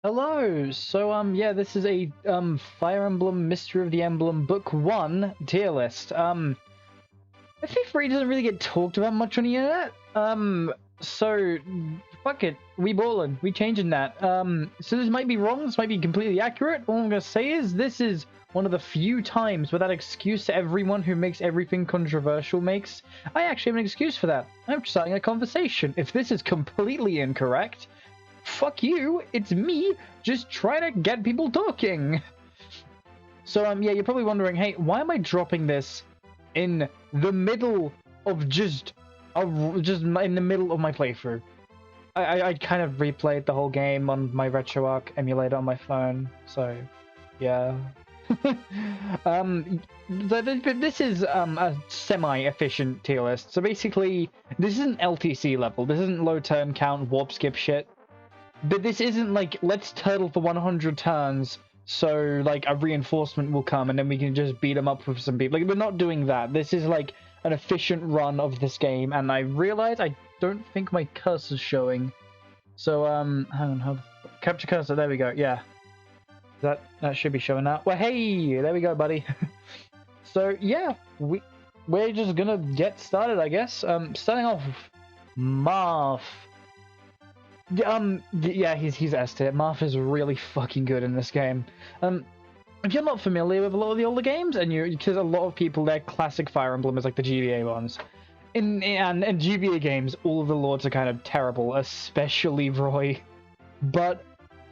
Hello. Yeah, this is a Fire Emblem Mystery of the Emblem Book 1 tier list. FA3 doesn't really get talked about much on the internet. So fuck it. We ballin'. We changing that. So this might be wrong, this might be completely accurate. All I'm gonna say is this is one of the few times where that excuse to everyone who makes everything controversial makes. I actually have an excuse for that. I'm starting a conversation. If this is completely incorrect, fuck you, it's me just trying to get people talking. So yeah, you're probably wondering, hey, why am I dropping this in the middle of just in the middle of my playthrough? I kind of replayed the whole game on my RetroArch emulator on my phone, so yeah. This is a semi-efficient tier list. So basically, this isn't LTC level. This isn't low turn count warp skip shit. But this isn't like, let's turtle for 100 turns so like a reinforcement will come and then we can just beat them up with some people. Like, we're not doing that. This is like an efficient run of this game, and I realize I don't think my cursor's showing. So hang on, capture cursor, there we go. Yeah, that should be showing now. Well, hey, there we go, buddy. So yeah, we're just gonna get started, I guess. Starting off with Marth. Yeah, he's S tier. Marth is really fucking good in this game. If you're not familiar with a lot of the older games, because a lot of people, their classic Fire Emblem is like the GBA ones. In GBA games, all of the lords are kind of terrible, especially Roy. But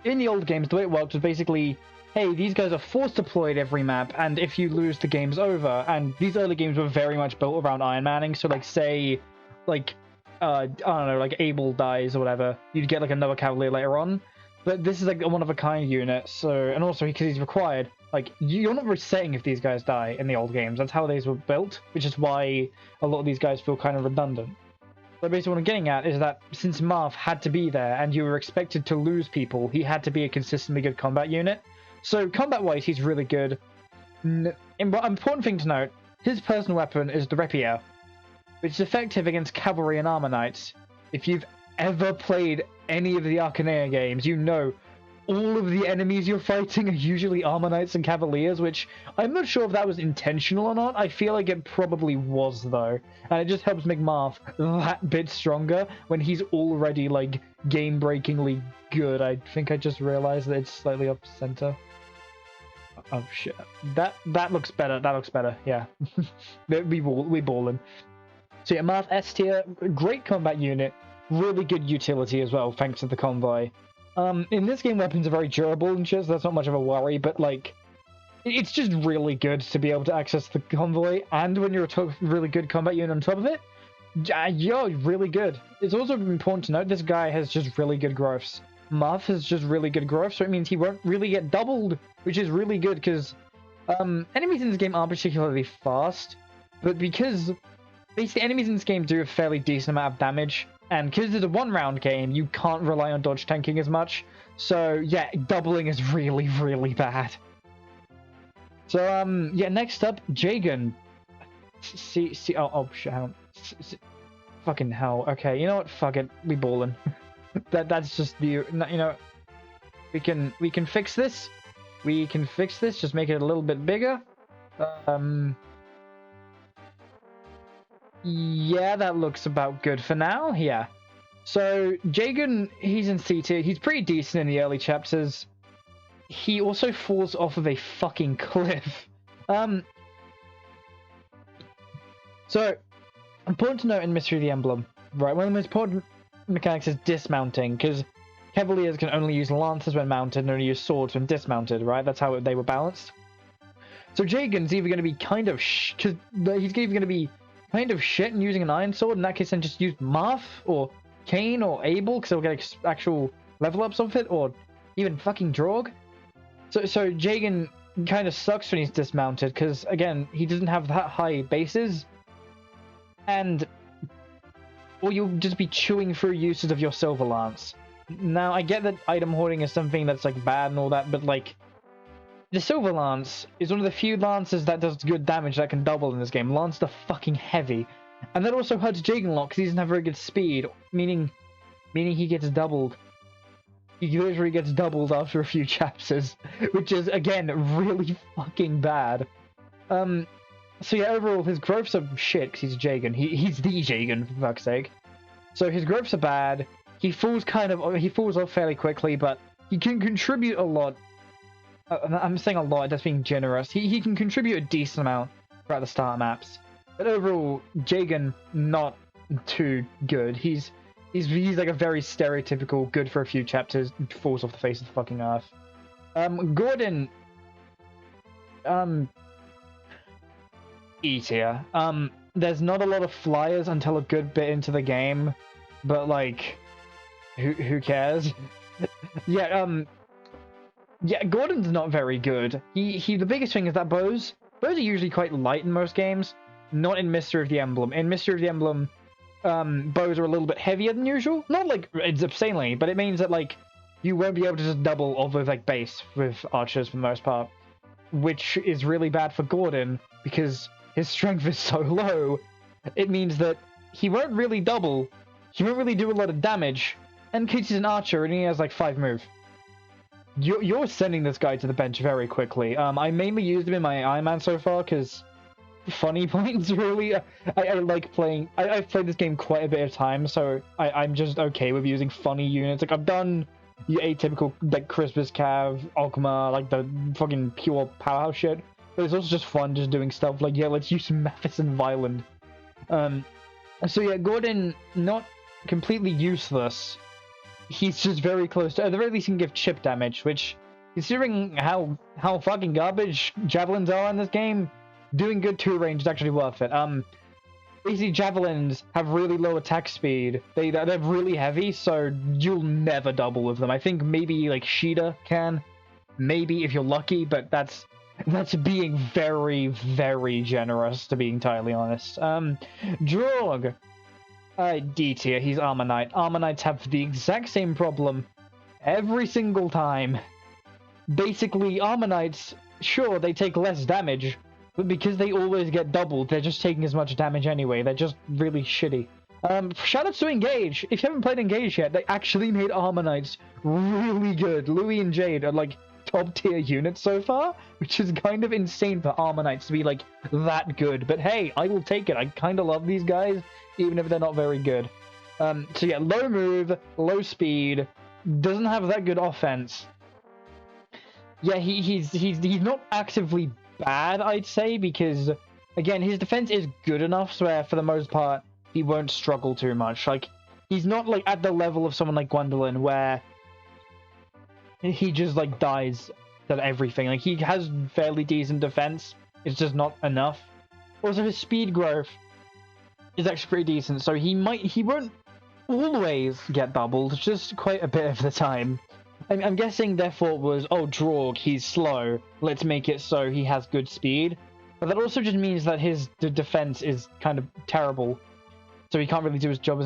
in the old games, the way it worked was basically, hey, these guys are force deployed every map, and if you lose, the game's over. And these early games were very much built around Iron Manning, so like, say, like, I don't know, like Abel dies or whatever, you'd get like another Cavalier later on. But this is like a one-of-a-kind unit, so, and also because he's required, like, you're not resetting if these guys die in the old games. That's how these were built, which is why a lot of these guys feel kind of redundant. But basically what I'm getting at is that since Marth had to be there and you were expected to lose people, he had to be a consistently good combat unit. So combat-wise, he's really good. Important thing to note, his personal weapon is the Rapier, which is effective against cavalry and armor knights. If you've ever played any of the Arcanea games, you know all of the enemies you're fighting are usually armor knights and cavaliers, which I'm not sure if that was intentional or not. I feel like it probably was, though. And it just helps make Marth that bit stronger when he's already, like, game-breakingly good. I think I just realized that it's slightly off-center. Oh, shit. That looks better. That looks better, yeah. we ballin'. So yeah, Marth S tier, great combat unit, really good utility as well, thanks to the convoy. In this game, weapons are very durable and shit, so that's not much of a worry, but like, it's just really good to be able to access the convoy, and when you're a really good combat unit on top of it, you're really good. It's also important to note this guy has just really good growths. Marth has just really good growth, so it means he won't really get doubled, which is really good, because enemies in this game aren't particularly fast, but because basically enemies in this game do a fairly decent amount of damage, and because it's a one-round game, you can't rely on dodge tanking as much. So yeah, doubling is really, really bad. So yeah, next up, Jagan. Oh shit, hang on. Fucking hell. Okay, you know what? Fuck it, we ballin'. that's just the, you know, we can fix this. We can fix this. Just make it a little bit bigger. Yeah, that looks about good for now. Yeah. So Jagan, he's in C tier. He's pretty decent in the early chapters. He also falls off of a fucking cliff. So important to note in Mystery of the Emblem, right? One of the most important mechanics is dismounting, because Cavaliers can only use lances when mounted and only use swords when dismounted, right? That's how they were balanced. So Jagan's either going to be kind of because he's either going to be kind of shit and using an iron sword. In that case, then just use Marth or Cain or Abel, because they'll get actual level ups of it, or even fucking Draug. So Jagan kind of sucks when he's dismounted, because again, he doesn't have that high bases, or you'll just be chewing through uses of your Silver Lance. Now, I get that item hoarding is something that's like bad and all that, but like, the Silver Lance is one of the few lances that does good damage that can double in this game. Lances are fucking heavy. And that also hurts Jagan a lot because he doesn't have very good speed, meaning he gets doubled. he literally gets doubled after a few chapters, which is, again, really fucking bad. So yeah, overall, his growths are shit, because he's a Jagan. He's the Jagan, for fuck's sake. So his growths are bad. He falls off fairly quickly, but he can contribute a lot. I'm saying a lot, that's being generous. He can contribute a decent amount throughout the start maps. But overall, Jagan, not too good. He's like a very stereotypical, good for a few chapters, falls off the face of the fucking earth. Gordon, E tier. There's not a lot of flyers until a good bit into the game, but like, who cares? Yeah, yeah, Gordon's not very good. The biggest thing is that bows are usually quite light in most games, not in Mystery of the Emblem. In Mystery of the Emblem, bows are a little bit heavier than usual. Not like it's insanely, but it means that like you won't be able to just double off of like base with archers for the most part, which is really bad for Gordon because his strength is so low. It means that he won't really double, he won't really do a lot of damage, and because he's an archer and he has like 5 moves. You're sending this guy to the bench very quickly. I mainly used him in my Iron Man so far because funny points, really. I like playing. I've played this game quite a bit of time, so I'm just okay with using funny units. Like, I've done your atypical, like, Christmas Cav, Ogma, like the fucking pure powerhouse shit. But it's also just fun just doing stuff like, yeah, let's use Mathis and Violent. So yeah, Gordon, not completely useless. He's just very close to, at the very least, he can give chip damage, which, considering how fucking garbage javelins are in this game, doing good 2 range is actually worth it. Basically, javelins have really low attack speed. They're really heavy, so you'll never double with them. I think maybe like Sheeta can, maybe if you're lucky, but that's being very, very generous, to be entirely honest. Drog. D tier, he's Armor Knight. Armor Knights have the exact same problem every single time. Basically, Armor Knights, sure, they take less damage, but because they always get doubled, they're just taking as much damage anyway. They're just really shitty. Shout out to Engage. If you haven't played Engage yet, they actually made Armor Knights really good. Louis and Jade are like top tier units so far, which is kind of insane for Armor Knights to be like that good. But hey, I will take it. I kind of love these guys, even if they're not very good. So yeah, low move, low speed, doesn't have that good offense. Yeah, he's not actively bad, I'd say, because again, his defense is good enough so where for the most part he won't struggle too much. Like, he's not like at the level of someone like Gwendolyn where he just like dies at everything. Like, he has fairly decent defense, it's just not enough. Also, his speed growth is actually pretty decent, so he won't always get doubled, just quite a bit of the time. I'm guessing their thought was, oh, Drog, he's slow, let's make it so he has good speed. But that also just means that his defense is kind of terrible, so he can't really do his job.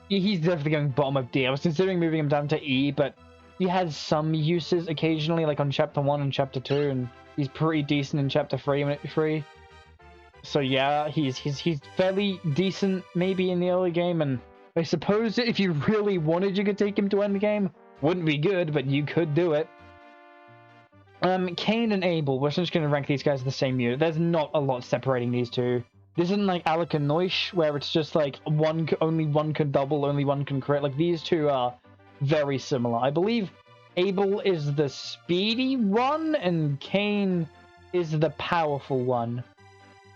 He's definitely going bottom of D. I was considering moving him down to E, but he has some uses occasionally, like on Chapter 1 and Chapter 2, and he's pretty decent in Chapter 3. So yeah, he's fairly decent maybe in the early game, and I suppose if you really wanted, you could take him to end game. Wouldn't be good, but you could do it. Cain and Abel, we're just going to rank these guys the same unit. There's not a lot separating these two. This isn't like Alec and Noish, where it's just like only one can double, only one can crit. Like, these two are very similar. I believe Abel is the speedy one, and Cain is the powerful one.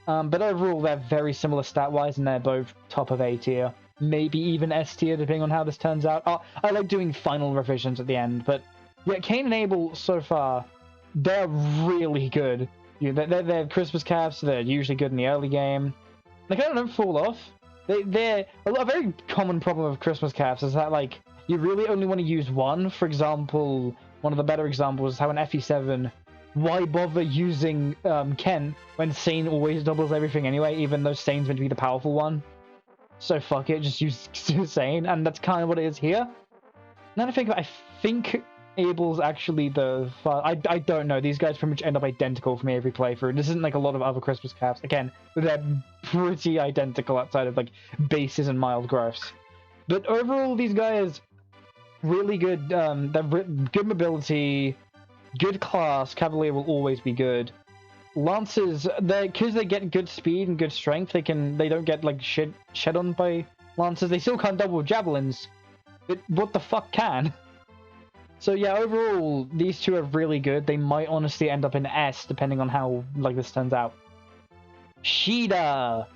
But overall, they're very similar stat-wise, and they're both top of A tier. Maybe even S tier, depending on how this turns out. I like doing final revisions at the end, but yeah, Cain and Abel so far, they're really good. They're Christmas Cavs, so they're usually good in the early game. They kind of don't fall off. They're a very common problem with Christmas Cavs is that, like, you really only want to use one. For example, one of the better examples is how in FE7, why bother using Ken when Sane always doubles everything anyway, even though Sane's meant to be the powerful one? So fuck it, just use Sane, and that's kind of what it is here. Now that I think about it, I think Abel's actually the... I don't know, these guys pretty much end up identical for me every playthrough. This isn't like a lot of other Christmas Cavs. Again, they're pretty identical outside of like bases and mild growths. But overall, these guys, really good. Good mobility, good class. Cavalier will always be good. Lancers, because they get good speed and good strength, they don't get like shed on by lancers. They still can't double javelins, but what the fuck can? So yeah, overall, these two are really good. They might honestly end up in S depending on how like this turns out. Shida,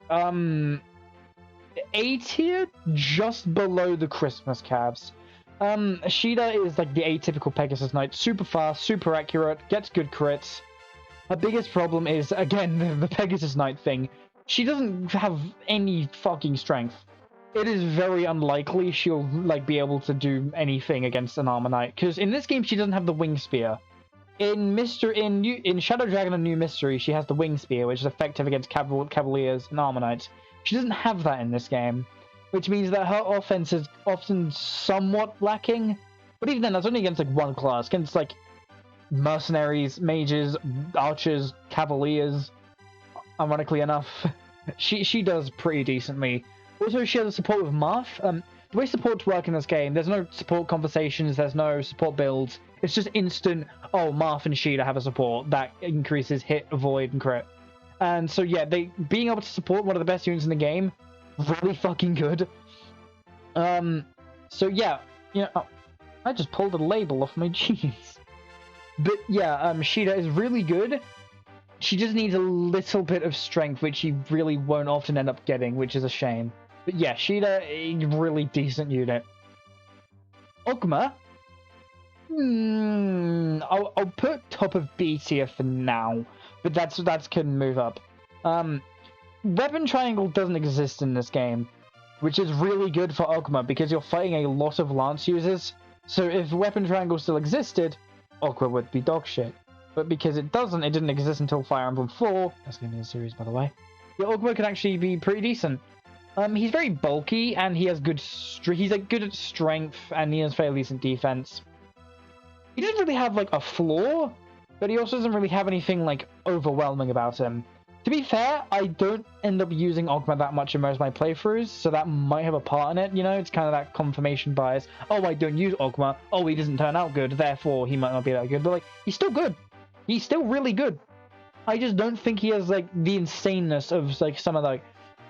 A tier, just below the Christmas calves. Shida is like the atypical Pegasus Knight, super fast, super accurate, gets good crits. Her biggest problem is, again, the Pegasus Knight thing. She doesn't have any fucking strength. It is very unlikely she'll like be able to do anything against an Armor Knight, because in this game she doesn't have the Wing Spear. In Shadow Dragon and New Mystery, she has the Wing Spear, which is effective against Cavaliers and Armor Knights. She doesn't have that in this game, which means that her offense is often somewhat lacking. But even then, that's only against like one class, against like mercenaries, mages, archers, cavaliers. Ironically enough, she does pretty decently. Also, she has a support with Marth. The way supports work in this game, there's no support conversations, there's no support builds. It's just instant, oh, Marth and Shida have a support that increases hit, avoid, and crit. And so yeah, being able to support one of the best units in the game, really fucking good. So yeah, I just pulled a label off my jeans. But yeah, Shida is really good. She just needs a little bit of strength, which she really won't often end up getting, which is a shame. But yeah, Shida, a really decent unit. Ogma, I'll put top of B tier for now, but that's can move up. Weapon Triangle doesn't exist in this game, which is really good for Ogma because you're fighting a lot of Lance users. So if Weapon Triangle still existed, Ogma would be dog shit. But because it didn't exist until Fire Emblem 4. That's going to be a series, by the way. Yeah, Ogma can actually be pretty decent. He's very bulky and he has he's like good at strength and he has fairly decent defense. He doesn't really have like a flaw, but he also doesn't really have anything like overwhelming about him. To be fair, I don't end up using Ogma that much in most of my playthroughs, so that might have a part in it, you know? It's kind of that confirmation bias. Oh, I don't use Ogma. Oh, he doesn't turn out good, therefore he might not be that good. But like, he's still good. He's still really good. I just don't think he has like the insaneness of like some of like,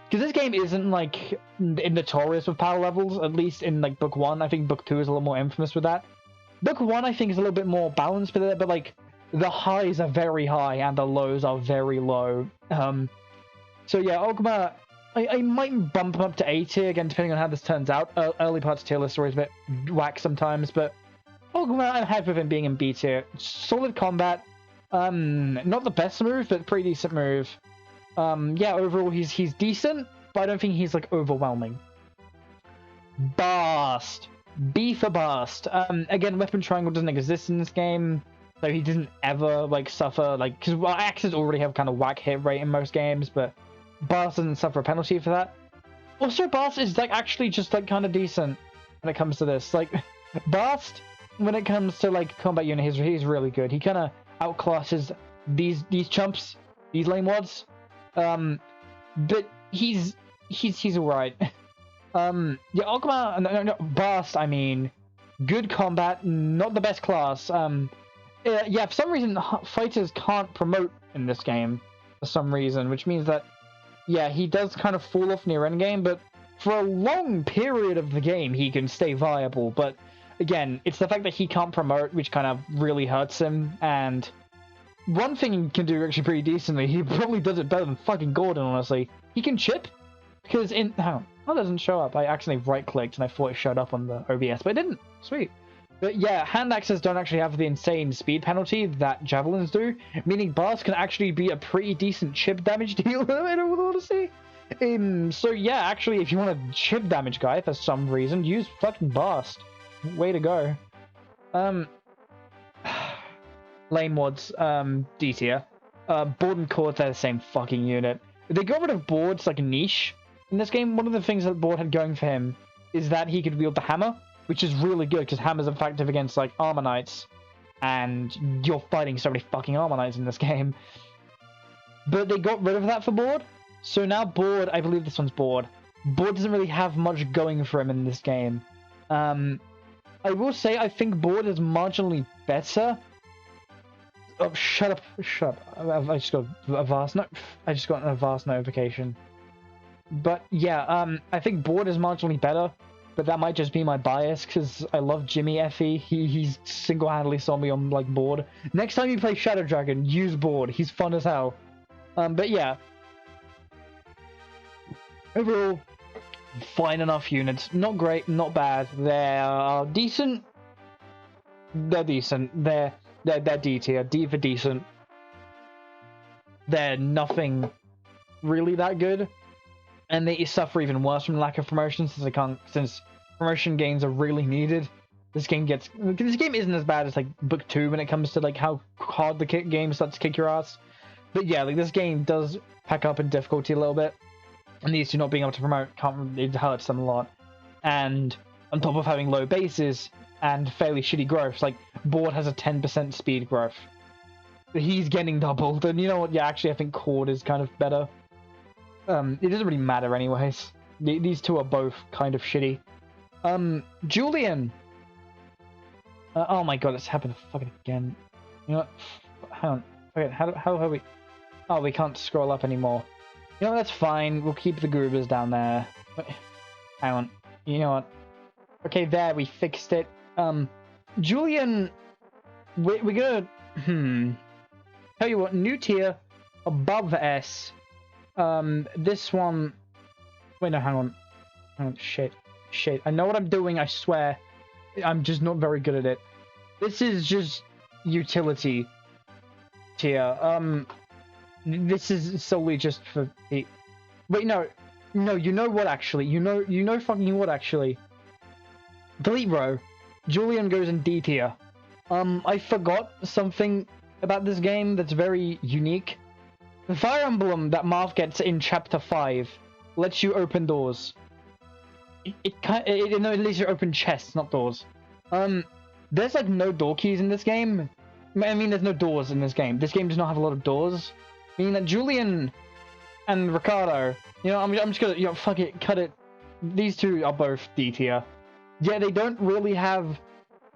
because this game isn't like notorious with power levels, at least in like Book 1. I think Book 2 is a little more infamous with that. Book 1 I think is a little bit more balanced with it, but like the highs are very high and the lows are very low. So yeah, Ogma, I might bump him up to A tier again, depending on how this turns out. Early parts of tier list are always a bit whack sometimes, but Ogma, I'm happy with him being in B tier. Solid combat. Not the best move, but pretty decent move. Yeah, overall he's decent, but I don't think he's like overwhelming. Bast. B for Bast. Again, Weapon Triangle doesn't exist in this game, so he doesn't ever like suffer like because axes already have kind of whack hit rate in most games, but Bast doesn't suffer a penalty for that. Also, Bast is like actually just like kind of decent when it comes to this. Like Bast, when it comes to like combat unit, he's really good. He kind of outclasses these chumps, these lame wads. But he's alright. Yeah, Ogma, no, Bast, I mean, good combat, not the best class. Yeah, for some reason, fighters can't promote in this game, for some reason, which means that, yeah, he does kind of fall off near endgame, but for a long period of the game, he can stay viable, but again, it's the fact that he can't promote, which kind of really hurts him, and one thing he can do actually pretty decently, he probably does it better than fucking Gordon, honestly. He can chip, because hang on, that doesn't show up. I accidentally right-clicked and I thought it showed up on the OBS, but it didn't. Sweet. But yeah, hand axes don't actually have the insane speed penalty that javelins do, meaning Bast can actually be a pretty decent chip damage dealer, in all honesty. So yeah, actually, if you want a chip damage guy for some reason, use fucking Bast. Way to go. Lame mods, D tier. Board and Court, they're the same fucking unit. They got rid of Board's like niche. In this game, one of the things that Board had going for him is that he could wield the hammer, which is really good because hammer's effective against like Armor Knights, and you're fighting so many fucking Armor Knights in this game. But they got rid of that for Board, so now Board, I believe this one's Board. Board doesn't really have much going for him in this game. I will say I think board is marginally better. Oh, shut up! Shut up! I just got a vast I just got a vast notification. But yeah, I think board is marginally better, but that might just be my bias because I love Jimmy Effie. He's single-handedly saw me on like board. Next time you play Shadow Dragon, use board. He's fun as hell. But yeah, overall, fine enough units. Not great, not bad. They're decent. They're decent. They're D tier. D for decent. They're nothing really that good. And they suffer even worse from lack of promotion since promotion games are really needed. This game isn't as bad as like Book 2 when it comes to like how hard the game starts to kick your ass. But yeah, like this game does pack up in difficulty a little bit. And these two not being able to promote it hurts them a lot. And on top of having low bases and fairly shitty growth, like board has a 10% speed growth. He's getting doubled, and you know what? Yeah, actually I think Cord is kind of better. It doesn't really matter anyways. These two are both kind of shitty. Julian! Oh my god, it's happened fucking again. You know what? Hang on. Okay, how have we... Oh, we can't scroll up anymore. You know what, that's fine. We'll keep the Groovers down there. But, hang on. You know what? Okay, there, we fixed it. Julian... We're gonna... Tell you what, new tier, above S. This one... Wait, no, hang on. Shit. I know what I'm doing, I swear. I'm just not very good at it. This is just utility tier. This is solely just for the... Wait, no, you know what actually? You know fucking what actually? Delete row. Julian goes in D tier. I forgot something about this game that's very unique. The Fire Emblem that Marth gets in Chapter 5 lets you open doors. It lets you open chests, not doors. There's like no door keys in this game. I mean, there's no doors in this game. This game does not have a lot of doors. Meaning that Julian and Ricardo, you know, I'm just gonna, you know, fuck it, cut it. These two are both D tier. Yeah, they don't really have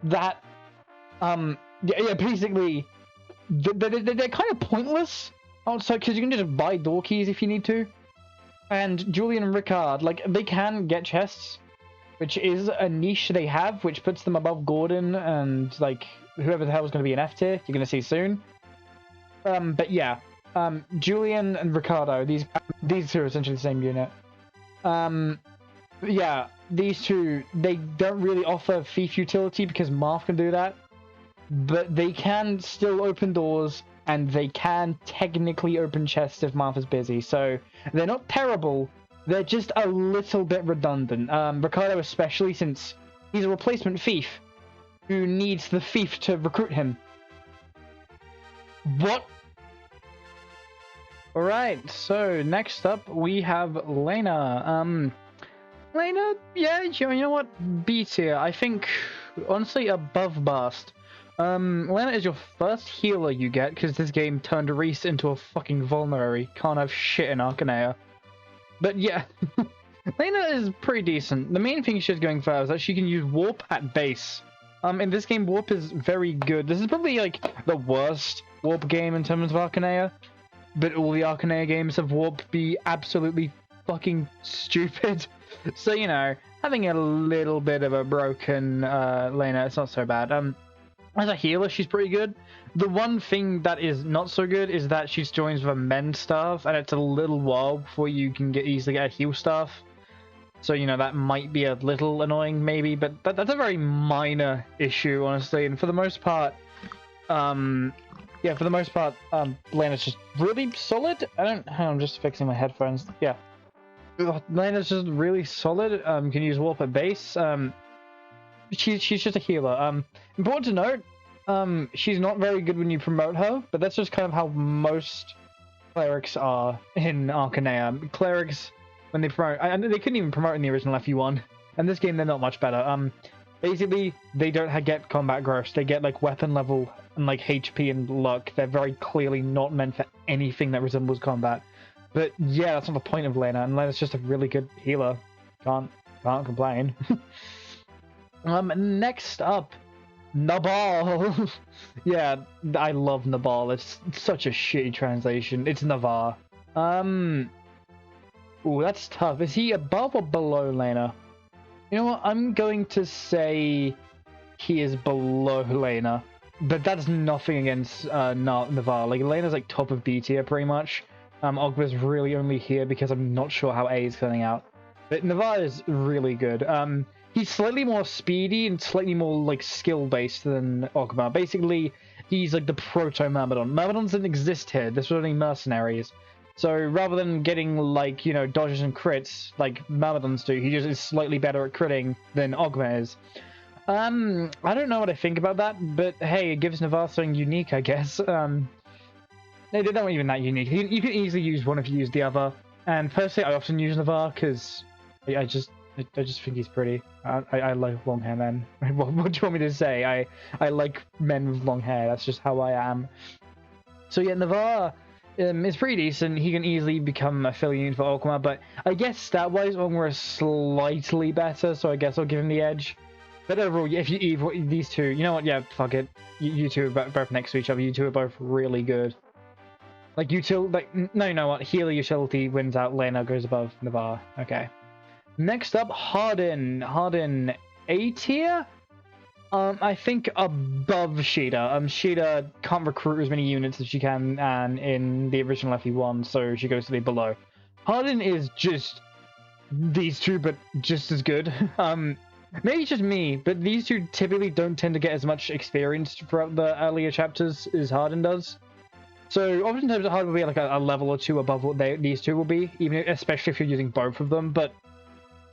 that, yeah, basically, they're kind of pointless. Also, because you can just buy door keys if you need to. And Julian and Ricard, like, they can get chests, which is a niche they have, which puts them above Gordon and, like, whoever the hell is going to be an F tier, you're going to see soon. But yeah, Julian and Ricardo, these two are essentially the same unit. Yeah, these two, they don't really offer thief utility because Marth can do that, but they can still open doors, and they can technically open chests if Marth is busy, so they're not terrible, they're just a little bit redundant. Ricardo especially, since he's a replacement thief who needs the thief to recruit him. What? Alright, so next up we have Lena. Lena, yeah, you know what? B tier. I think, honestly, above Bast. Lena is your first healer you get, because this game turned Reese into a fucking vulnerary. Can't have shit in Arcanea. But yeah, Lena is pretty decent. The main thing she's going for is that she can use Warp at base. In this game, Warp is very good. This is probably, like, the worst Warp game in terms of Arcanea. But all the Arcanea games have Warp be absolutely fucking stupid. So, you know, having a little bit of a broken Lena, it's not so bad. As a healer, she's pretty good. The one thing that is not so good is that she joins with a mend staff, and it's a little while before you can easily get a heal staff. So, you know, that might be a little annoying, maybe, but that's a very minor issue, honestly. And for the most part, yeah, for the most part, Lena's just really solid. I'm just fixing my headphones. Yeah. Lena's just really solid. Can use Warp at base. She's just a healer. Important to note, she's not very good when you promote her, but that's just kind of how most clerics are in Arcanea. Clerics, when they promote, they couldn't even promote in the original FU1. And this game, they're not much better. Basically, they don't get combat growth. They get, like, weapon level and, like, HP and luck. They're very clearly not meant for anything that resembles combat. But, yeah, that's not the point of Lena. And Lena's just a really good healer. Can't complain. Next up, Nabal. Yeah, I love Nabal. It's such a shitty translation. It's Navarre. Ooh, that's tough. Is he above or below Lena? You know what? I'm going to say he is below Lena. But that's nothing against Navarre. Like, Lena's like top of B tier pretty much. Ogba's really only here because I'm not sure how A is turning out. But Navarre is really good. He's slightly more speedy and slightly more like skill-based than Ogba. Basically, he's like the proto-Myrmidon. Myrmidons didn't exist here. This was only mercenaries. So rather than getting like, you know, dodges and crits like Myrmidons do, he just is slightly better at critting than Ogba is. I don't know what I think about that, but hey, it gives Navarre something unique, I guess. They're not even that unique. You can easily use one if you use the other. And personally, I often use Navarre because I just think he's pretty. I like long hair men. What do you want me to say? I like men with long hair. That's just how I am. So yeah, Navarre is pretty decent. He can easily become affiliated for Ogma, but I guess stat-wise, Ogma is slightly better, so I guess I'll give him the edge. But overall, if these two, you know what? Yeah, fuck it. You two are both next to each other. You two are both really good. Like, no, you know what? Healer utility wins out. Lena goes above Navarre. Okay. Next up, Hardin. Hardin A tier? I think above Sheeta. Sheeta can't recruit as many units as she can and in the original FE1, so she goes to be below. Hardin is just these two, but just as good. Maybe it's just me, but these two typically don't tend to get as much experience throughout the earlier chapters as Hardin does. So oftentimes Hardin will be like a level or two above what these two will be, especially if you're using both of them. But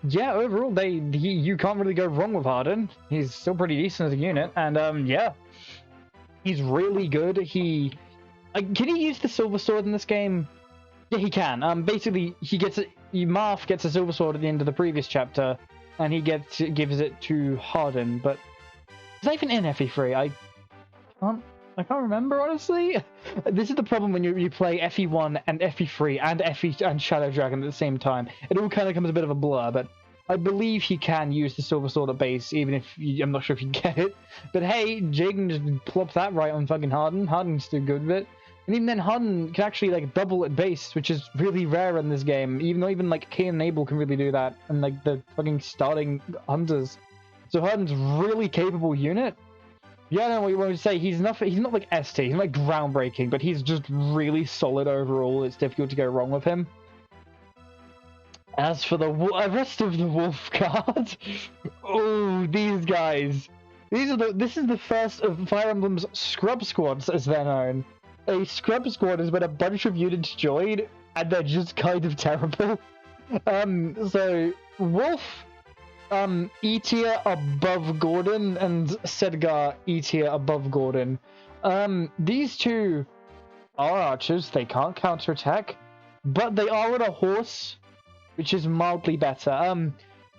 yeah, overall, you can't really go wrong with Hardin. He's still pretty decent as a unit, and yeah, he's really good. Can he use the silver sword in this game? Yeah, he can. Basically, Marth gets a silver sword at the end of the previous chapter, and he gives it to Hardin. But is that even in FE3? I can't remember, honestly. This is the problem when you play FE1 and FE3 and Shadow Dragon at the same time. It all kind of becomes a bit of a blur, but I believe he can use the silver sword at base, even if I'm not sure if you get it. But hey, Jaden just plopped that right on fucking Hardin. Hardin's still good with it. And even then, Hardin can actually like double at base, which is really rare in this game. Even though like Cain and Abel can really do that, and like the fucking starting hunters. So Hardin's a really capable unit. Yeah, I know what you want to say. He's not like ST. He's not like groundbreaking, but he's just really solid overall. It's difficult to go wrong with him. As for the rest of the Wolf card, oh, these guys. This is the first of Fire Emblem's Scrub Squads, as they're known. A Scrub Squad is when a bunch of units join, and they're just kind of terrible. So, Wolf, E tier above Gordon, and Sedgar E tier above Gordon. These two are archers. They can't counterattack, but they are on a horse, which is mildly better.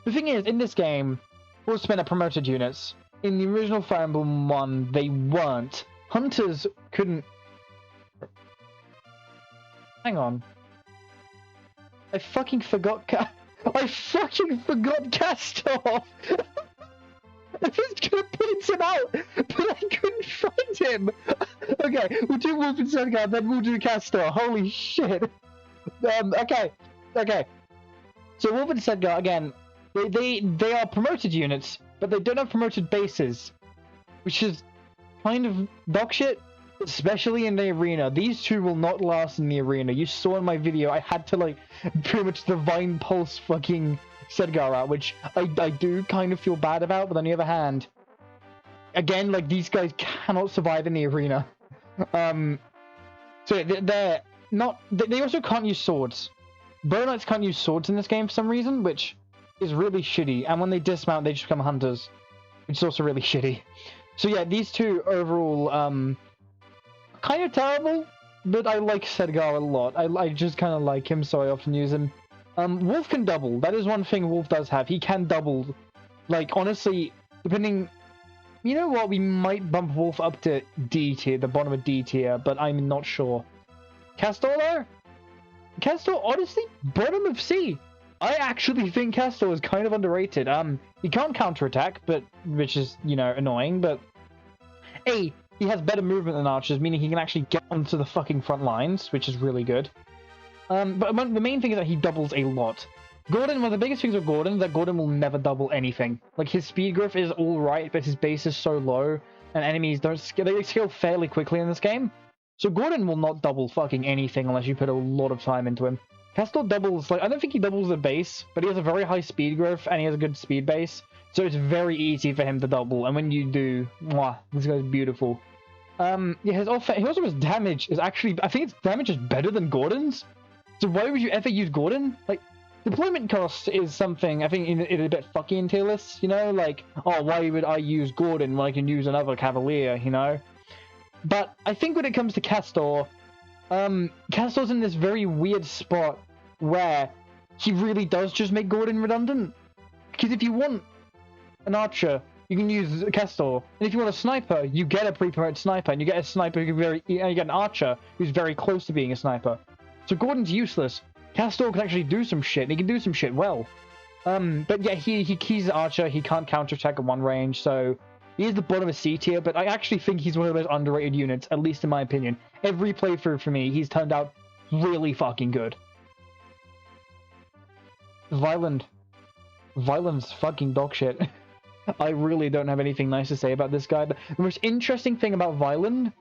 The thing is, in this game, horsemen are promoted units. In the original Fire Emblem 1, they weren't. Hunters couldn't... Hang on. I fucking forgot Castor! I was gonna point him out, but I couldn't find him! Okay, we'll do Wolf and Sedgar, then we'll do Castor. Holy shit! Okay. So Wolf and Sedgar, again, they are promoted units, but they don't have promoted bases, which is kind of dogshit, especially in the arena. These two will not last in the arena. You saw in my video, I had to like pretty much divine pulse fucking Sedgar out, which I do kind of feel bad about, but on the other hand, again, like these guys cannot survive in the arena. So they're not. They also can't use swords. Bow Knights can't use swords in this game for some reason, which is really shitty. And when they dismount, they just become hunters, which is also really shitty. So yeah, these two overall, kind of terrible, but I like Sedgar a lot. I just kind of like him, so I often use him. Wolf can double. That is one thing Wolf does have. He can double. Like, honestly, depending... You know what? We might bump Wolf up to D tier, the bottom of D tier, but I'm not sure. Castor, though? Castor, honestly, bottom of C. I actually think Castor is kind of underrated. He can't counterattack, which is, you know, annoying, but he has better movement than archers, meaning he can actually get onto the fucking front lines, which is really good. But the main thing is that he doubles a lot. Gordon, one of the biggest things with Gordon is that Gordon will never double anything. Like, his speed growth is alright, but his base is so low, and enemies they scale fairly quickly in this game. So Gordon will not double fucking anything unless you put a lot of time into him. Castor doubles, like, I don't think he doubles the base, but he has a very high speed growth, and he has a good speed base, so it's very easy for him to double, and when you do, mwah, this guy's beautiful. Yeah, he also has damage is actually, I think its damage is better than Gordon's. So why would you ever use Gordon? Like, deployment cost is something, I think, it's a bit fucky in tier lists, you know? Like, oh, why would I use Gordon when I can use another Cavalier, you know? But I think when it comes to Castor, Castor's in this very weird spot where he really does just make Gordon redundant. Because if you want an archer, you can use Castor. And if you want a sniper, you get a pre-promoted sniper, and you get a sniper you get an archer who's very close to being a sniper. So Gordon's useless. Castor can actually do some shit, and he can do some shit well. But yeah, he's an archer, he can't counterattack at one range, so he is the bottom of C tier, but I actually think he's one of the most underrated units, at least in my opinion. Every playthrough for me, he's turned out really fucking good. Violent. Violent's fucking dog shit. I really don't have anything nice to say about this guy, but the most interesting thing about Violent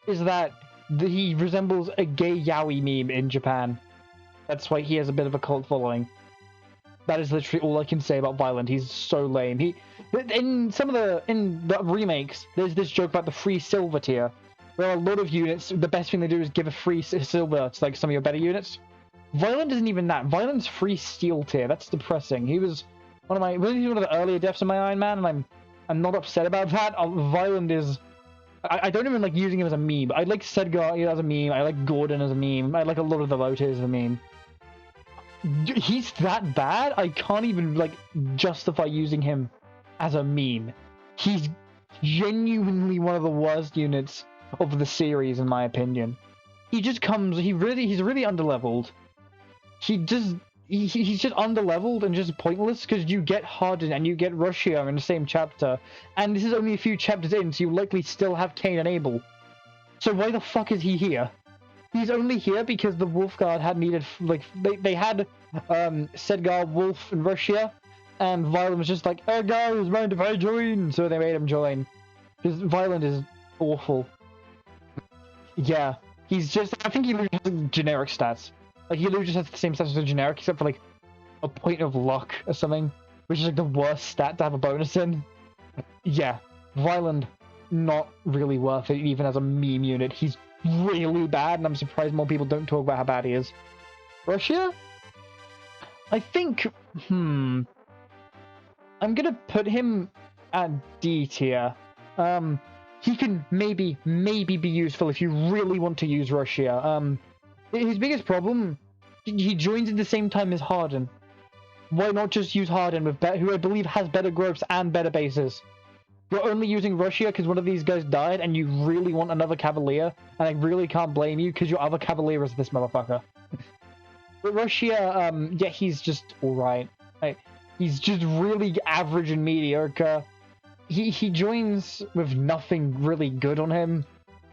is that he resembles a gay yaoi meme in Japan. That's why he has a bit of a cult following. That is literally all I can say about Violent. He's so lame. In the remakes, there's this joke about the free silver tier, where a lot of units, the best thing they do is give a free silver to like some of your better units. Violent isn't even that. Violent's free steel tier. That's depressing. He was one of the earlier deaths in my Iron Man, and I'm not upset about that. Violent is. I don't even like using him as a meme. I like Sedgar as a meme. I like Gordon as a meme. I like a lot of the Lotus as a meme. He's that bad? I can't even, like, justify using him as a meme. He's genuinely one of the worst units of the series, in my opinion. He's really underleveled. He's just underleveled and just pointless, because you get Hardin and you get Russia in the same chapter, and this is only a few chapters in, so you likely still have Cain and Abel. So why the fuck is he here? He's only here because the Wolf Guard had needed, like, they had Sedgar, Wolf, and Russia, and Violent was just like, oh guys, mind if I join? So they made him join. Because Violent is awful. Yeah, he's just, I think he literally has generic stats. Like, he literally just has the same stats as a generic, except for, like, a point of luck or something, which is, like, the worst stat to have a bonus in. Yeah, Violent, not really worth it, even as a meme unit. He's really bad, and I'm surprised more people don't talk about how bad he is. Russia? I think, I'm gonna put him at D tier. He can maybe be useful if you really want to use Russia. His biggest problem, he joins at the same time as Hardin. Why not just use Hardin, who I believe has better growths and better bases? You're only using Russia because one of these guys died, and you really want another Cavalier, and I really can't blame you because your other Cavalier is this motherfucker. But Russia, yeah, he's just alright. He's just really average and mediocre. He joins with nothing really good on him.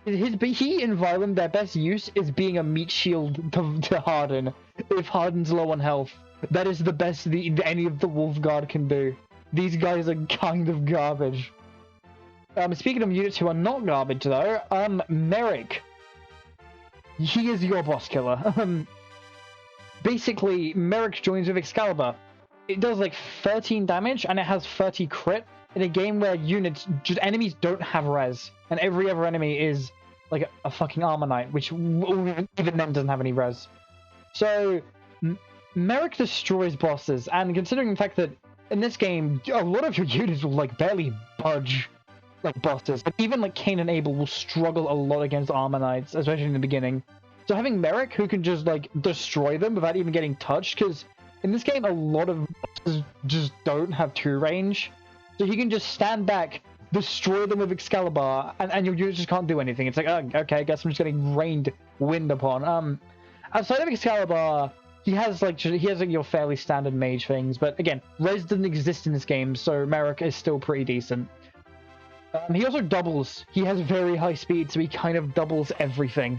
He and Violent, their best use is being a meat shield to Hardin. If Hardin's low on health, that is the best any of the Wolf Guard can do. These guys are kind of garbage. Speaking of units who are not garbage, though, Merrick. He is your boss killer. Basically, Merrick joins with Excalibur. It does like 13 damage, and it has 30 crit in a game where enemies don't have res, and every other enemy is like a fucking Armor Knight, which even then doesn't have any res. So, Merrick destroys bosses, and considering the fact that in this game, a lot of your units will like barely budge like bosses. Like, even like Cain and Abel will struggle a lot against Armor Knights, especially in the beginning. So having Merrick who can just like destroy them without even getting touched, because in this game a lot of bosses just don't have 2 range. So he can just stand back, destroy them with Excalibur, and your units just can't do anything. It's like, oh, okay, I guess I'm just getting rained wind upon. Outside of Excalibur, he has like your fairly standard mage things, but again, res doesn't exist in this game, so Merrick is still pretty decent. He also doubles. He has very high speed, so he kind of doubles everything.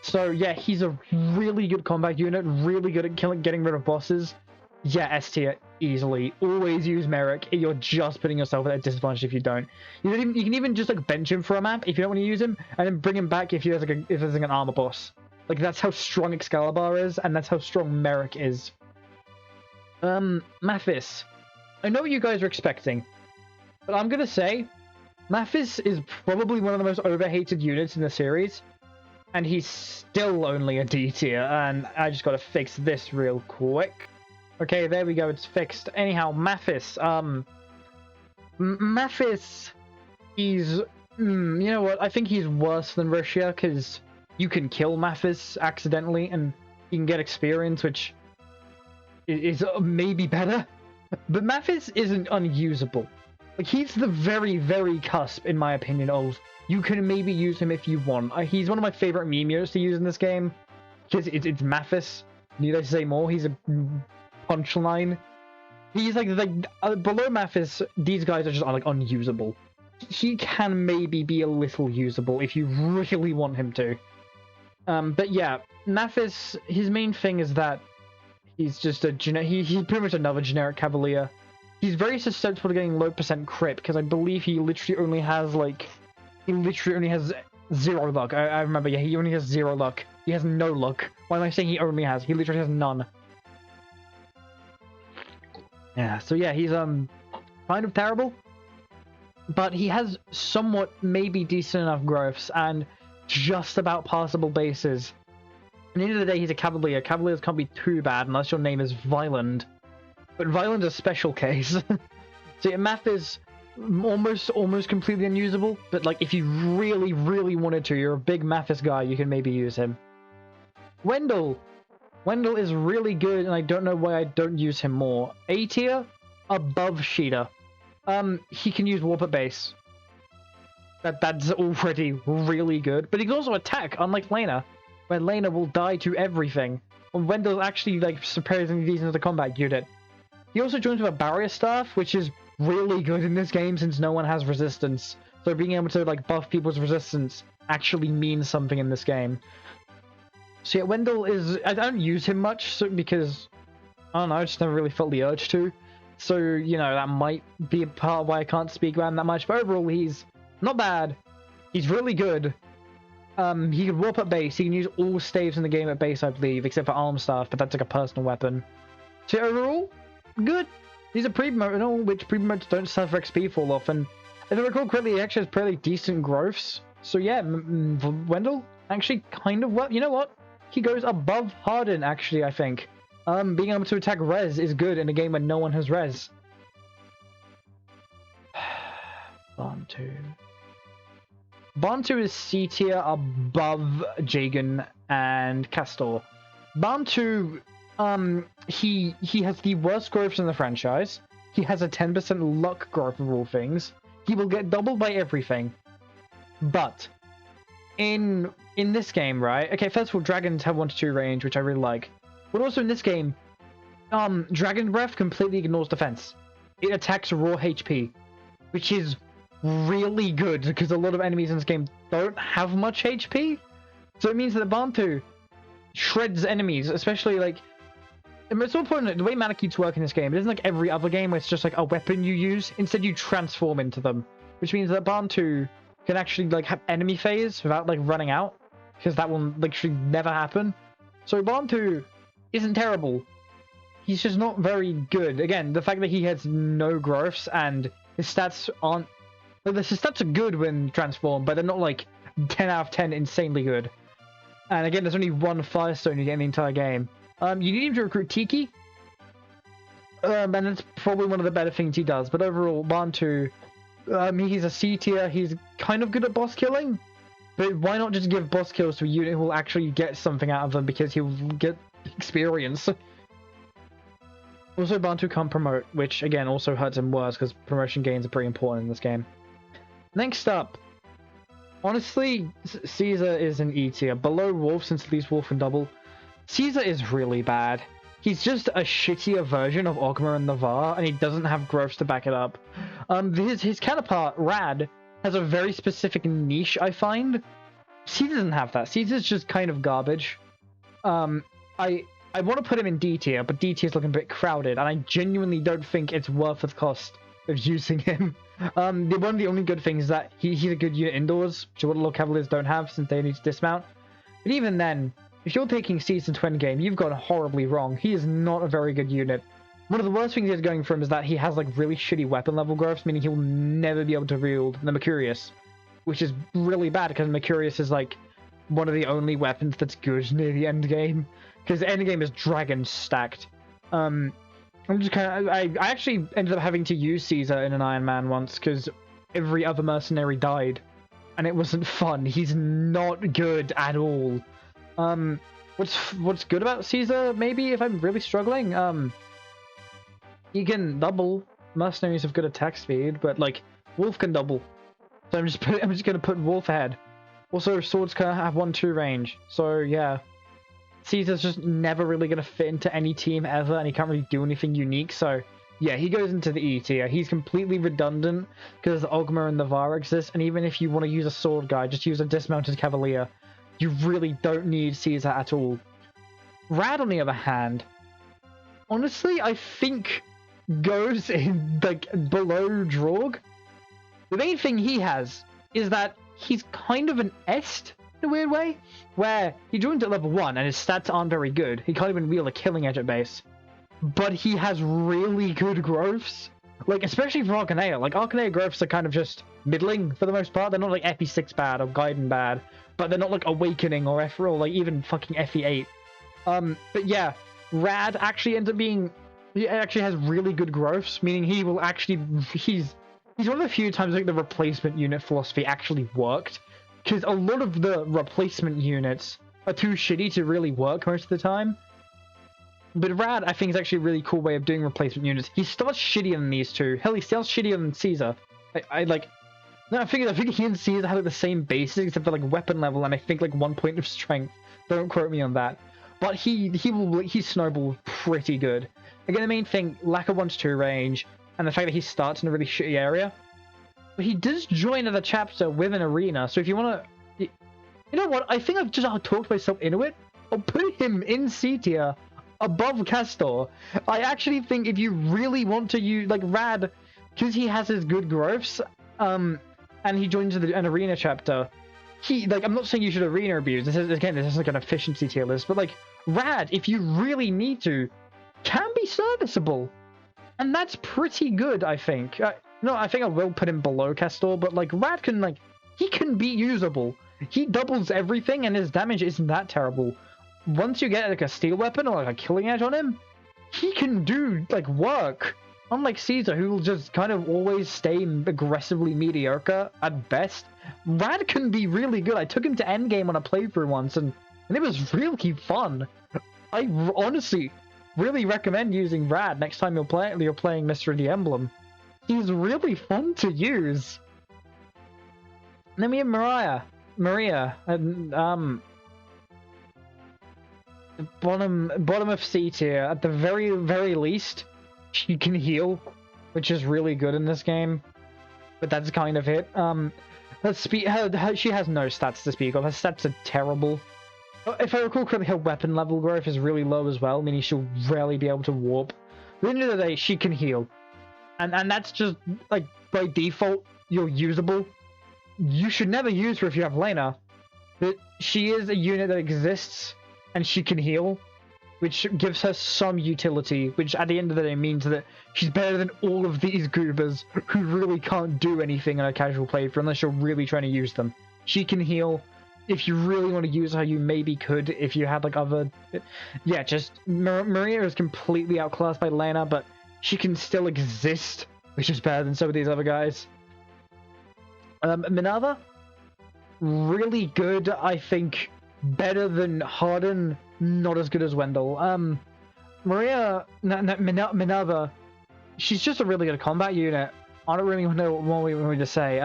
So yeah, he's a really good combat unit, really good at getting rid of bosses. Yeah, S tier easily. Always use Merrick. You're just putting yourself at a disadvantage if you don't. You can even just like bench him for a map if you don't want to use him, and then bring him back if there's like an armor boss. Like that's how strong Excalibur is, and that's how strong Merrick is. Mathis. I know what you guys are expecting, but I'm gonna say Mathis is probably one of the most overhated units in the series. And he's still only a D tier, and I just gotta fix this real quick. Okay, there we go, it's fixed. Anyhow, Mathis, Mathis, he's, you know what, I think he's worse than Rishia, because you can kill Mathis accidentally, and you can get experience, which is maybe better. But Mathis isn't unusable. Like, he's the very, very cusp, in my opinion, of you can maybe use him if you want. He's one of my favorite meme units to use in this game, because it's Mathis. Need I say more? He's a punchline. He's like below Mathis, these guys are just like unusable. He can maybe be a little usable if you really want him to. But yeah, Mathis, his main thing is that he's just a he's pretty much another generic Cavalier. He's very susceptible to getting low percent crit, because I believe he literally only has like... He literally only has 0 luck. I remember, yeah, he only has 0 luck. He has no luck. Why am I saying he only has? He literally has none. Yeah, so yeah, he's kind of terrible. But he has somewhat maybe decent enough growths and just about passable bases. At the end of the day, he's a Cavalier. Cavaliers can't be too bad unless your name is Violent. But Violent's a special case. So yeah, Math is almost completely unusable, but like if you really, really wanted to, you're a big Mathis guy, you can maybe use him. Wendell is really good, and I don't know why I don't use him more. A tier, above Sheeta. He can use Warp at base. That's already really good, but he can also attack, unlike Lena, where Lena will die to everything. And Wendell's actually like surprisingly decent as a combat unit. He also joins with a barrier staff, which is really good in this game since no one has resistance. So being able to like buff people's resistance actually means something in this game. So yeah, Wendell is... I don't use him much because... I don't know, I just never really felt the urge to. So, you know, that might be a part of why I can't speak about him that much. But overall, he's not bad. He's really good. He can warp at base. He can use all staves in the game at base, I believe, except for arm staff, but that's like a personal weapon. So yeah, overall, good. He's a pre-promote and all, which pre-promotes don't suffer XP fall off, and if I recall correctly, he actually has pretty decent growths. So yeah, Wendell actually kind of, well, you know what? He goes above Hardin, actually, I think. Being able to attack res is good in a game where no one has res. Bantu is C tier above Jagan and Castor. Bantu, he has the worst growths in the franchise. He has a 10% luck growth of all things. He will get doubled by everything. But in this game, right? Okay, first of all, dragons have 1-2 range, which I really like. But also in this game, Dragon Breath completely ignores defense. It attacks raw HP, which is really good because a lot of enemies in this game don't have much HP. So it means that Bantu shreds enemies, especially like... It's so important, the way Manakutes work in this game, it isn't like every other game where it's just like a weapon you use. Instead, you transform into them, which means that Bantu can actually like have enemy phase without like running out, because that will literally never happen. So Bantu isn't terrible. He's just not very good. Again, the fact that he has no growths and his stats aren't... Well, his stats are good when transformed, but they're not like 10 out of 10 insanely good. And again, there's only one Firestone you get in the entire game. You need him to recruit Tiki. And it's probably one of the better things he does. But overall, Bantu, he's a C tier. He's kind of good at boss killing. But why not just give boss kills to a unit who will actually get something out of them, because he will get experience. Also, Bantu can't promote, which again also hurts him worse because promotion gains are pretty important in this game. Next up, honestly, Caesar is an E tier, below Wolf since at least Wolf can double. Caesar is really bad. He's just a shittier version of Ogma and Navarre, and he doesn't have growths to back it up. His counterpart, Rad, has a very specific niche, I find. Caesar doesn't have that. Caesar's just kind of garbage. I want to put him in D tier, but D tier is looking a bit crowded, and I genuinely don't think it's worth the cost of using him. One of the only good things is that he's a good unit indoors, which is what a lot of Cavaliers don't have since they need to dismount. But even then, if you're taking Caesar to endgame, you've gone horribly wrong. He is not a very good unit. One of the worst things he's going for him is that he has like really shitty weapon level growths, meaning he'll never be able to wield the Mercurius, which is really bad because Mercurius is like one of the only weapons that's good near the end game, because the end game is dragon stacked. I'm just kind of I actually ended up having to use Caesar in an Iron Man once because every other mercenary died, and it wasn't fun. He's not good at all. What's good about Caesar? Maybe if I'm really struggling, he can double. Mercenaries have good attack speed, but like Wolf can double. So I'm just gonna put Wolf ahead. Also, swords can have 1-2 range. So yeah, Caesar's just never really gonna fit into any team ever, and he can't really do anything unique. So yeah, he goes into the E tier. He's completely redundant because Ogma and Navarre exist, and even if you want to use a sword guy, just use a dismounted cavalier. You really don't need Caesar at all. Rad, on the other hand, honestly, I think goes in like below Draug. The main thing he has is that he's kind of an Est in a weird way, where he joins at level 1 and his stats aren't very good. He can't even wield a killing edge at base. But he has really good growths. Like, especially for Arcanea. Like, Arcanea growths are kind of just middling for the most part. They're not like FE6 bad or Gaiden bad, but they're not like Awakening or or like even fucking FE8. But yeah, Rad actually ends up being... He actually has really good growths, meaning he will actually... He's one of the few times like the replacement unit philosophy actually worked, because a lot of the replacement units are too shitty to really work most of the time. But Rad, I think, is actually a really cool way of doing replacement units. He starts shittier than these two. Hell, he starts shittier than Caesar. I think he and Caesar have like the same bases, except for like weapon level, and I think like 1 point of strength. Don't quote me on that. But he snowballs pretty good. Again, the main thing, lack of 1-2 range, and the fact that he starts in a really shitty area. But he does join another chapter with an arena, so if you want to... You know what? I think I've just talked myself into it. I'll put him in C tier above Castor. I actually think if you really want to use... Like, Rad, because he has his good growths, and he joins an arena chapter, I'm not saying you should arena abuse. This is like an efficiency tier list, but like, Rad, if you really need to, can be serviceable. And that's pretty good, I think. No, I think I will put him below Castor, but like, Rad can, like, he can be usable. He doubles everything, and his damage isn't that terrible. Once you get like a steel weapon or like a killing edge on him, he can do like work. Unlike Caesar, who will just kind of always stay aggressively mediocre at best, Rad can be really good. I took him to endgame on a playthrough once, and it was really fun. I honestly really recommend using Rad next time you're playing Mystery of the Emblem. He's really fun to use. And then we have Maria, and bottom of C tier. At the very least, she can heal, which is really good in this game. But that's kind of it. She has no stats to speak of. Her stats are terrible. If I recall correctly, her weapon level growth is really low as well, meaning she'll rarely be able to warp. At the end of the day, she can heal. And that's just, like, by default, you're usable. You should never use her if you have Lena. But she is a unit that exists, and she can heal, which gives her some utility, which at the end of the day means that she's better than all of these goobers who really can't do anything in a casual playthrough unless you're really trying to use them. She can heal. If you really want to use her, you maybe could if you had like other... Yeah, just... Maria is completely outclassed by Lena, but she can still exist, which is better than some of these other guys. Minerva? Really good, I think. Better than Hardin, not as good as Wendell. Minerva, she's just a really good combat unit. I don't really know what more we want to say.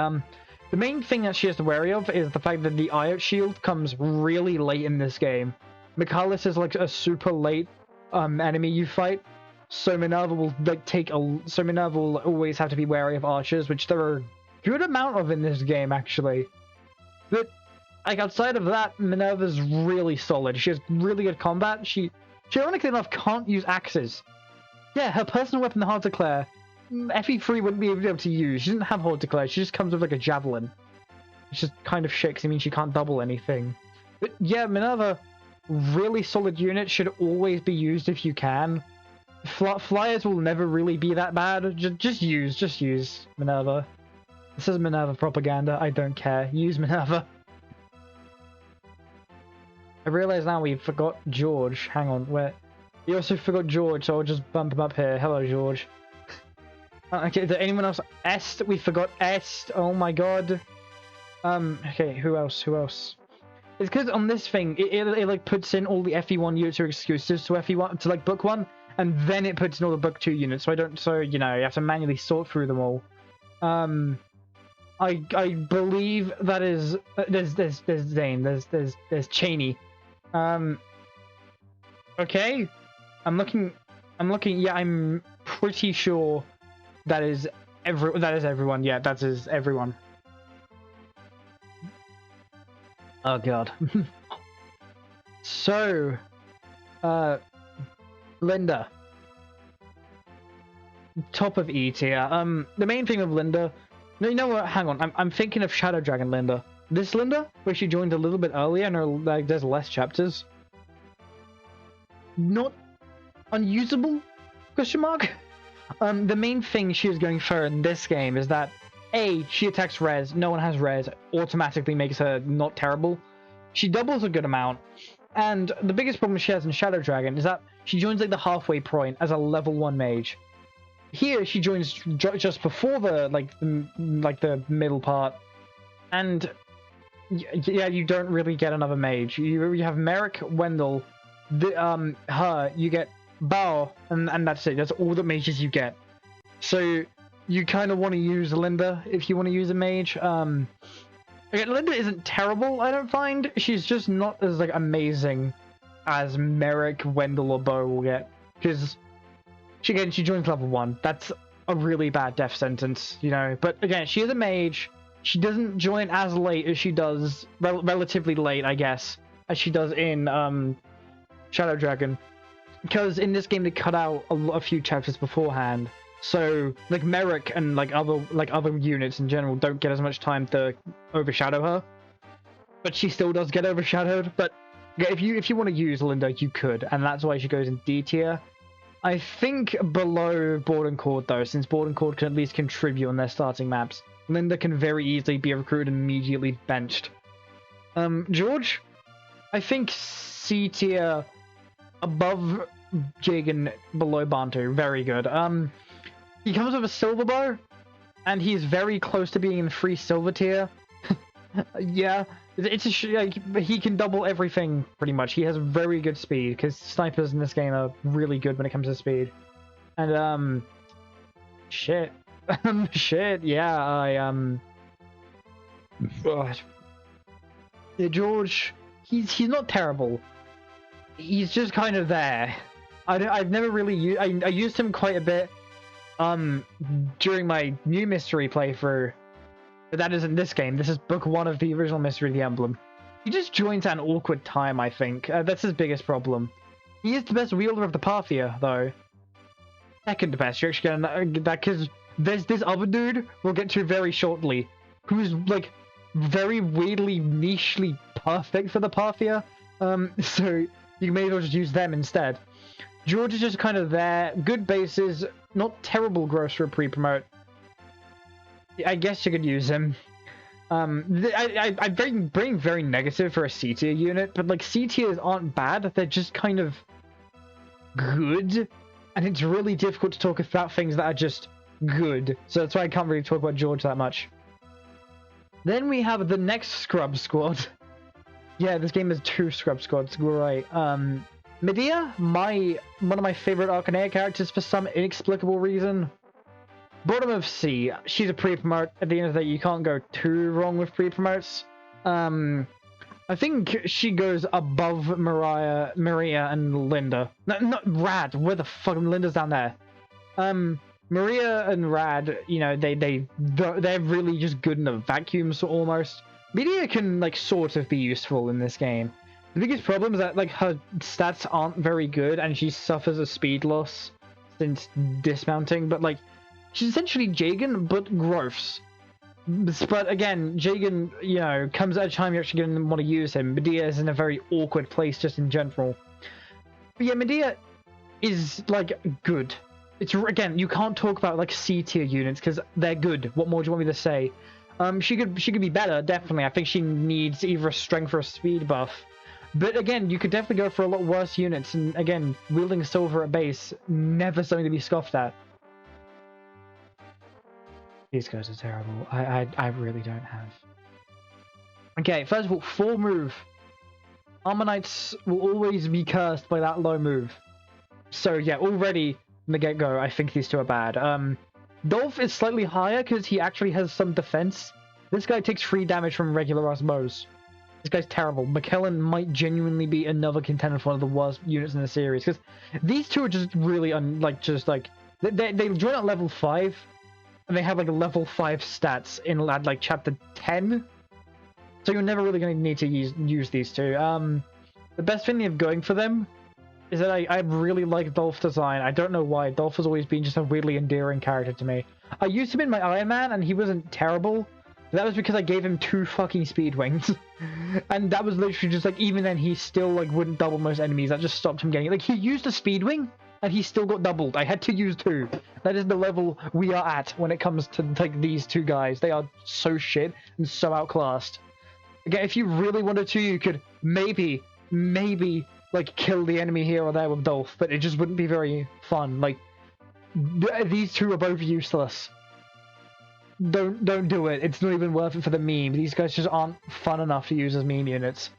The main thing that she has to worry of is the fact that the IOT shield comes really late in this game. Michaelis is like a super late enemy you fight, so Minerva will Minerva will always have to be wary of archers, which there are a good amount of in this game actually. But like outside of that, Minerva's really solid. She has really good combat. She ironically enough can't use axes. Yeah, her personal weapon, the Hard Declare, FE3 wouldn't be able to use. She doesn't have Hard Declare. She just comes with like a javelin. It's just kind of shit because it means she can't double anything. But yeah, Minerva, really solid unit, should always be used if you can. Flyers will never really be that bad. Just use Minerva. This is Minerva propaganda. I don't care. Use Minerva. I realize now we forgot George. Hang on, where? We also forgot George, so I'll just bump him up here. Hello, George. Okay, is there anyone else? Est? We forgot Est. Oh my god. Okay, who else? It's because on this thing, it like puts in all the FE1 units are exclusives to FE1 to like book 1, and then it puts in all the book 2 units. So you know, you have to manually sort through them all. I believe that is there's Zane, there's Cheney. Okay, I'm looking. Yeah, I'm pretty sure that is everyone. Yeah, that is everyone. Oh god. So, Linda, top of E tier. The main thing of Linda. No, you know what? Hang on. I'm thinking of Shadow Dragon Linda. This Linda, where she joined a little bit earlier, and like there's less chapters. Not unusable? Question mark. The main thing she is going for in this game is that A, she attacks res. No one has res. Automatically makes her not terrible. She doubles a good amount, and the biggest problem she has in Shadow Dragon is that she joins like the halfway point as a level 1 mage. Here she joins just before the the middle part, and yeah, you don't really get another mage. You have Merrick, Wendell, her. You get Bao, and that's it. That's all the mages you get. So you kind of want to use Linda if you want to use a mage. Okay, Linda isn't terrible, I don't find. She's just not as like amazing as Merrick, Wendell, or Bo will get, because she joins level 1. That's a really bad death sentence, you know. But again, she is a mage. She doesn't join as late as she does, relatively late, I guess, as she does in Shadow Dragon, because in this game they cut out a few chapters beforehand. So like Merrick and like other units in general don't get as much time to overshadow her, but she still does get overshadowed. But yeah, if you want to use Linda, you could, and that's why she goes in D tier. I think below Board and Cord though, since Board and Cord can at least contribute on their starting maps, Linda can very easily be recruited and immediately benched. George, I think C tier, above Jig and below Bantu. Very good. He comes with a silver bow, and he's very close to being in free silver tier. Yeah, it's he can double everything pretty much. He has very good speed, because snipers in this game are really good when it comes to speed. And shit, shit. Yeah, yeah, George. He's not terrible. He's just kind of there. I've never really used. I used him quite a bit. During my new mystery playthrough, but that isn't this game. This is book 1 of the original Mystery of the Emblem. He just joins at an awkward time, I think. That's his biggest problem. He is the best wielder of the Parthia, though. Second best. You're actually gonna that because there's this other dude we'll get to very shortly, who's like very weirdly nichely perfect for the Parthia. So you may as well just use them instead. George is just kind of there. Good bases. Not terrible gross for a pre-promote. I guess you could use him. I'm being very negative for a C tier unit, but like C tiers aren't bad. They're just kind of good, and it's really difficult to talk about things that are just good. So that's why I can't really talk about George that much. Then we have the next Scrub Squad. Yeah, this game has 2 Scrub Squads. Right. Medea, one of my favorite Arcanea characters for some inexplicable reason. Bottom of C, she's a pre-promote. At the end of the day, you can't go too wrong with pre-promotes. I think she goes above Maria and Linda. No, not Rad. Where the fuck? Linda's down there. Maria and Rad, you know, they're really just good in a vacuum, so almost. Medea can, like, sort of be useful in this game. The biggest problem is that, like, her stats aren't very good, and she suffers a speed loss since dismounting, but, like, she's essentially Jagan, but gross. But again, Jagan, you know, comes at a time you're actually going to want to use him. Medea is in a very awkward place just in general. But yeah, Medea is, like, good. It's, again, you can't talk about, like, C-tier units because they're good. What more do you want me to say? She could be better, definitely. I think she needs either a strength or a speed buff. But again, you could definitely go for a lot worse units. And again, wielding silver at base, never something to be scoffed at. These guys are terrible. I really don't have. Okay, first of all, 4 move. Ammonites will always be cursed by that low move. So yeah, already from the get-go, I think these two are bad. Dolph is slightly higher because he actually has some defense. This guy takes 3 damage from regular Osmose. This guy's terrible. McKellen might genuinely be another contender for one of the worst units in the series because these two are just really they join at level 5 and they have like level 5 stats in like chapter 10. So you're never really going to need to use these two. The best thing they have going for them is that I really like Dolph's design. I don't know why. Dolph has always been just a weirdly endearing character to me. I used him in my Iron Man, and he wasn't terrible. That was because I gave him 2 fucking speed wings. And that was literally just like, even then, he still like wouldn't double most enemies. That just stopped him getting it. Like, he used a speed wing, and he still got doubled. I had to use 2. That is the level we are at when it comes to like these 2 guys. They are so shit and so outclassed. Again, if you really wanted to, you could maybe like kill the enemy here or there with Dolph, but it just wouldn't be very fun. Like, these 2 are both useless. Don't do it. It's not even worth it for the meme. These guys just aren't fun enough to use as meme units.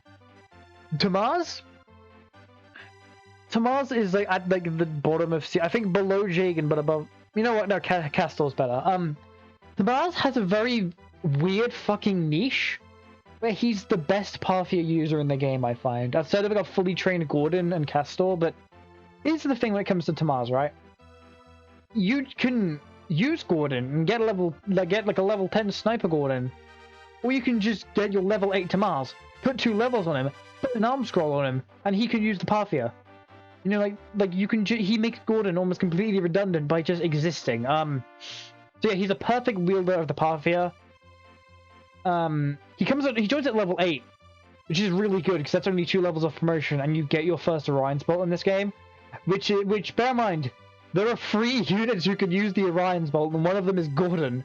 Tamaz is like at like the bottom of I think below Jagan, but above. You know what? No, Castor's better. Tamaz has a very weird fucking niche where he's the best Parthia user in the game, I find. Outside of like a fully trained Gordon and Castor, but here's the thing when it comes to Tamaz, right? You can use Gordon and get a level a level 10 sniper Gordon, or you can just get your level 8 Tamaz, put 2 levels on him, put an arm scroll on him, and he can use the Parthia. You know, like you can he makes Gordon almost completely redundant by just existing. So yeah, he's a perfect wielder of the Parthia. He joins at level 8, which is really good because that's only 2 levels of promotion, and you get your first Orion's Bolt in this game. Which bear in mind, there are 3 units who can use the Orion's Bolt, and one of them is Gordon.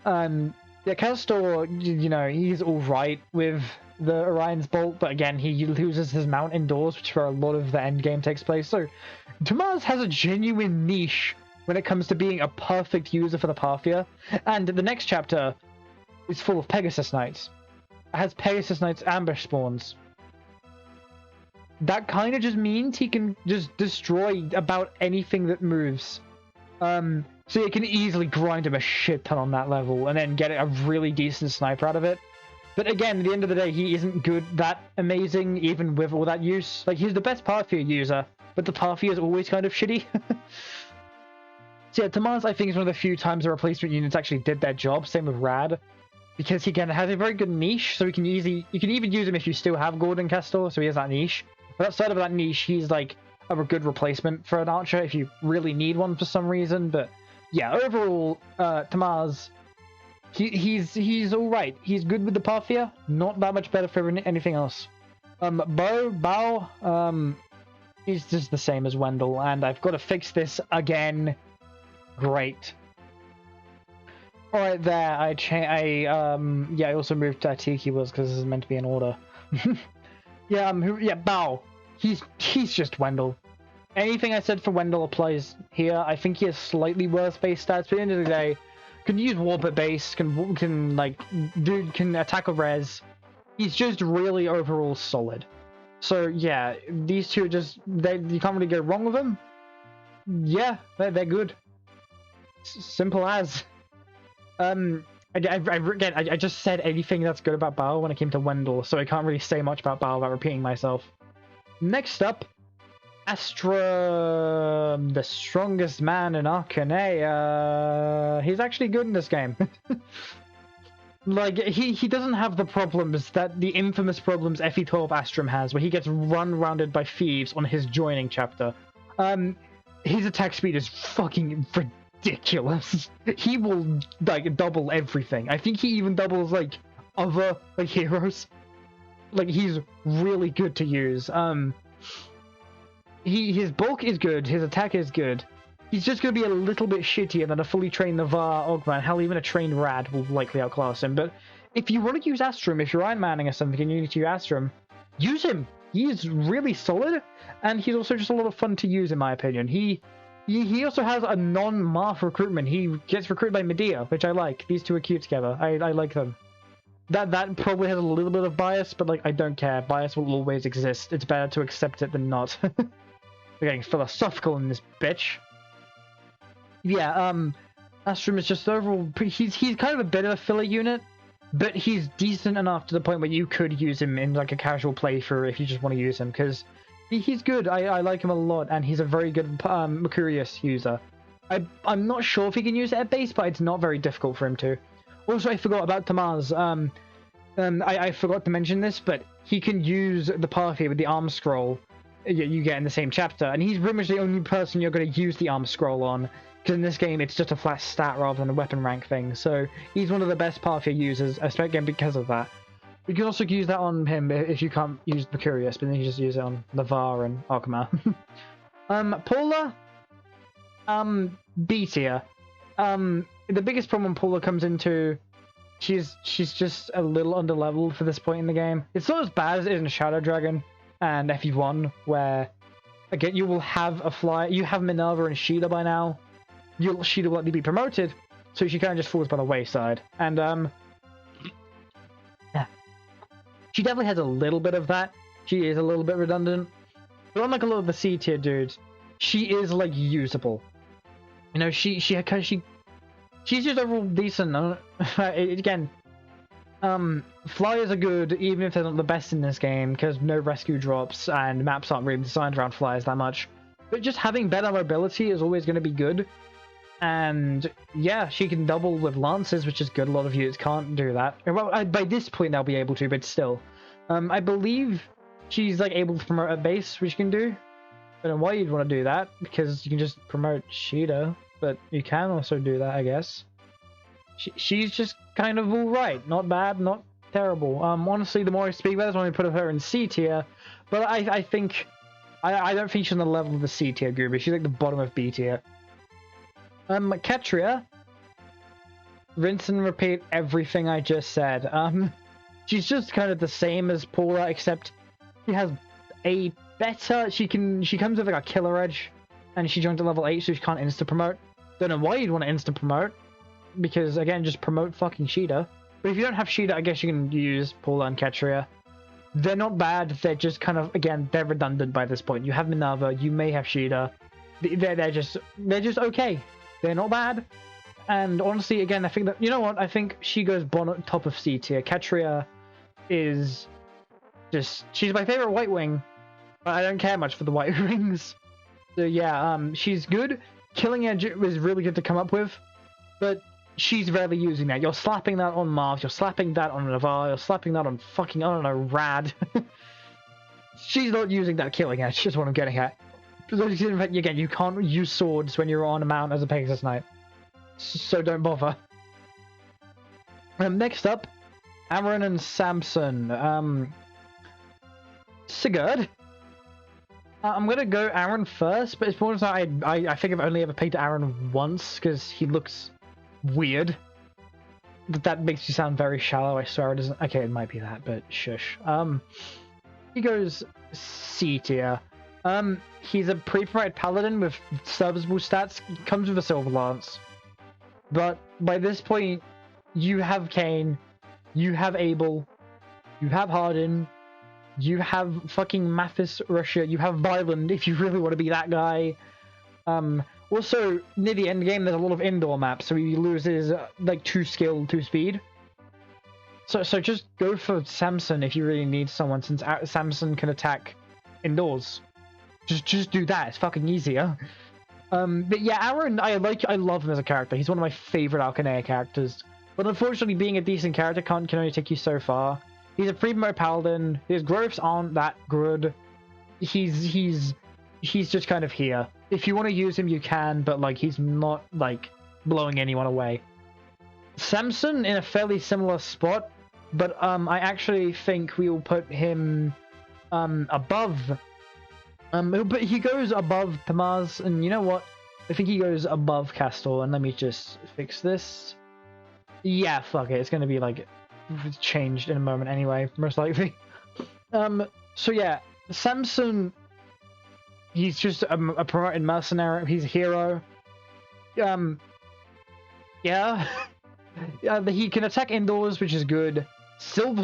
Yeah, Castor, you know, he's alright with the Orion's Bolt, but again, he loses his mount indoors, which is where a lot of the end game takes place. So, Tamaz has a genuine niche when it comes to being a perfect user for the Parthia, and the next chapter is full of Pegasus Knights. It has Pegasus Knights ambush spawns. That kind of just means he can just destroy about anything that moves. So you can easily grind him a shit ton on that level and then get a really decent sniper out of it. But again, at the end of the day, he isn't that amazing, even with all that use. Like, he's the best Parthia user, but the Parthia is always kind of shitty. So yeah, Tamaz, I think, is one of the few times the replacement units actually did their job. Same with Rad. Because he has a very good niche, so you can even use him if you still have Gordon Castor, so he has that niche. But outside of that niche, he's like a good replacement for an archer if you really need one for some reason. But yeah, overall, Tamaz, he's all right. He's good with the Parthia, not that much better for anything else. Bao, he's just the same as Wendell, and I've got to fix this again. Great. All right, there. I also moved Tiki was because this is meant to be in order. Bao. He's just Wendell. Anything I said for Wendell applies here. I think he has slightly worse base stats, but at the end of the day, can use warp at base, can attack a res. He's just really overall solid. So yeah, these two are just you can't really go wrong with them. Yeah, they're good. Simple as. Again, I just said anything that's good about Bao when it came to Wendell, so I can't really say much about Bao without repeating myself. Next up, Astra, the strongest man in Arcanea. He's actually good in this game. Like, he doesn't have the problems that the infamous problems FE12 Astrum has, where he gets run-rounded by thieves on his joining chapter. His attack speed is fucking ridiculous. He will, like, double everything. I think he even doubles, like, other, like, heroes. Like, he's really good to use. His bulk is good, his attack is good. He's just going to be a little bit shittier than a fully trained Navarre, Ogma, hell, even a trained Rad will likely outclass him. But if you want to use Astrum, if you're Iron Manning or something and you need to use Astrum, use him! He is really solid, and he's also just a lot of fun to use, in my opinion. He also has a non-Marth recruitment. He gets recruited by Medea, which I like. These two are cute together. I like them. That probably has a little bit of bias, but, like, I don't care. Bias will always exist. It's better to accept it than not. We're getting philosophical in this bitch. Yeah, Astrum is just overall... He's kind of a bit of a filler unit, but he's decent enough to the point where you could use him in, like, a casual playthrough if you just want to use him, because he's good. I like him a lot, and he's a very good Mercurius user. I'm not sure if he can use it at base, but it's not very difficult for him to. Also, I forgot about Tamaz. I forgot to mention this, but he can use the party with the arm scroll you get in the same chapter, and he's pretty much the only person you're going to use the arm scroll on, because in this game it's just a flat stat rather than a weapon rank thing, so he's one of the best Parthia users, again because of that. You can also use that on him if you can't use Mercurius, but then you just use it on Navarre and Arkema. Paula? B tier. The biggest problem Paula comes into, she's just a little underleveled for this point in the game. It's not as bad as it is in Shadow Dragon and FE1, where, again, you will have a fly. You have Minerva and Sheila by now. Sheila will likely be promoted, so she kind of just falls by the wayside. And, yeah. She definitely has a little bit of that. She is a little bit redundant. But unlike a lot of the C tier dudes, she is, like, usable. You know, she's just overall decent. Again, flyers are good, even if they're not the best in this game, because no rescue drops, and maps aren't really designed around flyers that much. But just having better mobility is always going to be good. And, yeah, she can double with lances, which is good. A lot of units can't do that. Well, by this point they'll be able to, but still. I believe she's, like, able to promote at base, which you can do. I don't know why you'd want to do that, because you can just promote Sheeta, but you can also do that, I guess. She's just kind of alright. Not bad, not terrible. Honestly, the more I speak about this, I want to put her in C tier, but I think... I don't think she's on the level of the C tier group, she's like the bottom of B tier. Ketria. Rinse and repeat everything I just said. She's just kind of the same as Paula, except she has a better... She comes with like a killer edge, and she joined at level 8, so she can't insta-promote. Don't know why you'd want to insta-promote, because again, just promote fucking Sheeta. But if you don't have Sheeta, I guess you can use Paula and Ketria. They're not bad, they're just kind of, again, they're redundant by this point. You have Minerva, you may have Sheeta. They're just okay. They're not bad. And honestly, again, I think that, you know what, I think she goes top of C tier. Ketria is just, she's my favorite White Wing. But I don't care much for the White Wings. So yeah, she's good. Killing Edge was really good to come up with. But she's rarely using that. You're slapping that on Marth, you're slapping that on Navarre, you're slapping that on fucking, I don't know, Rad. She's not using that killing edge, that's what I'm getting at. Again, you can't use swords when you're on a mount as a Pegasus Knight. So don't bother. Next up, Aaron and Samson. Sigurd. I'm gonna go Aaron first, but it's more that I think I've only ever picked Aaron once, because he looks weird. That makes you sound very shallow, I swear it doesn't. Okay, it might be that, but shush. He goes C tier. He's a pre-promoted paladin with serviceable stats, comes with a silver lance. But by this point, you have Cain, you have Abel, you have Hardin, you have fucking Mathis Russia, you have Byland if you really want to be that guy. Also, near the end game, there's a lot of indoor maps, so he loses like 2 skill, 2 speed. So just go for Samson if you really need someone, since Samson can attack indoors. Just do that. It's fucking easier. But yeah, Aaron, I love him as a character. He's one of my favorite Alkanea characters. But unfortunately, being a decent character can only take you so far. He's a Freedom Paladin. His growths aren't that good. He's just kind of here. If you want to use him, you can, but like he's not like blowing anyone away. Samson in a fairly similar spot, but I actually think we will put him above. But he goes above Tamaz, and you know what? I think he goes above Castor. And let me just fix this. Yeah, fuck it. It's gonna be like changed in a moment anyway, most likely. So yeah, Samson. He's just a promoted mercenary. He's a hero. Yeah. He can attack indoors, which is good.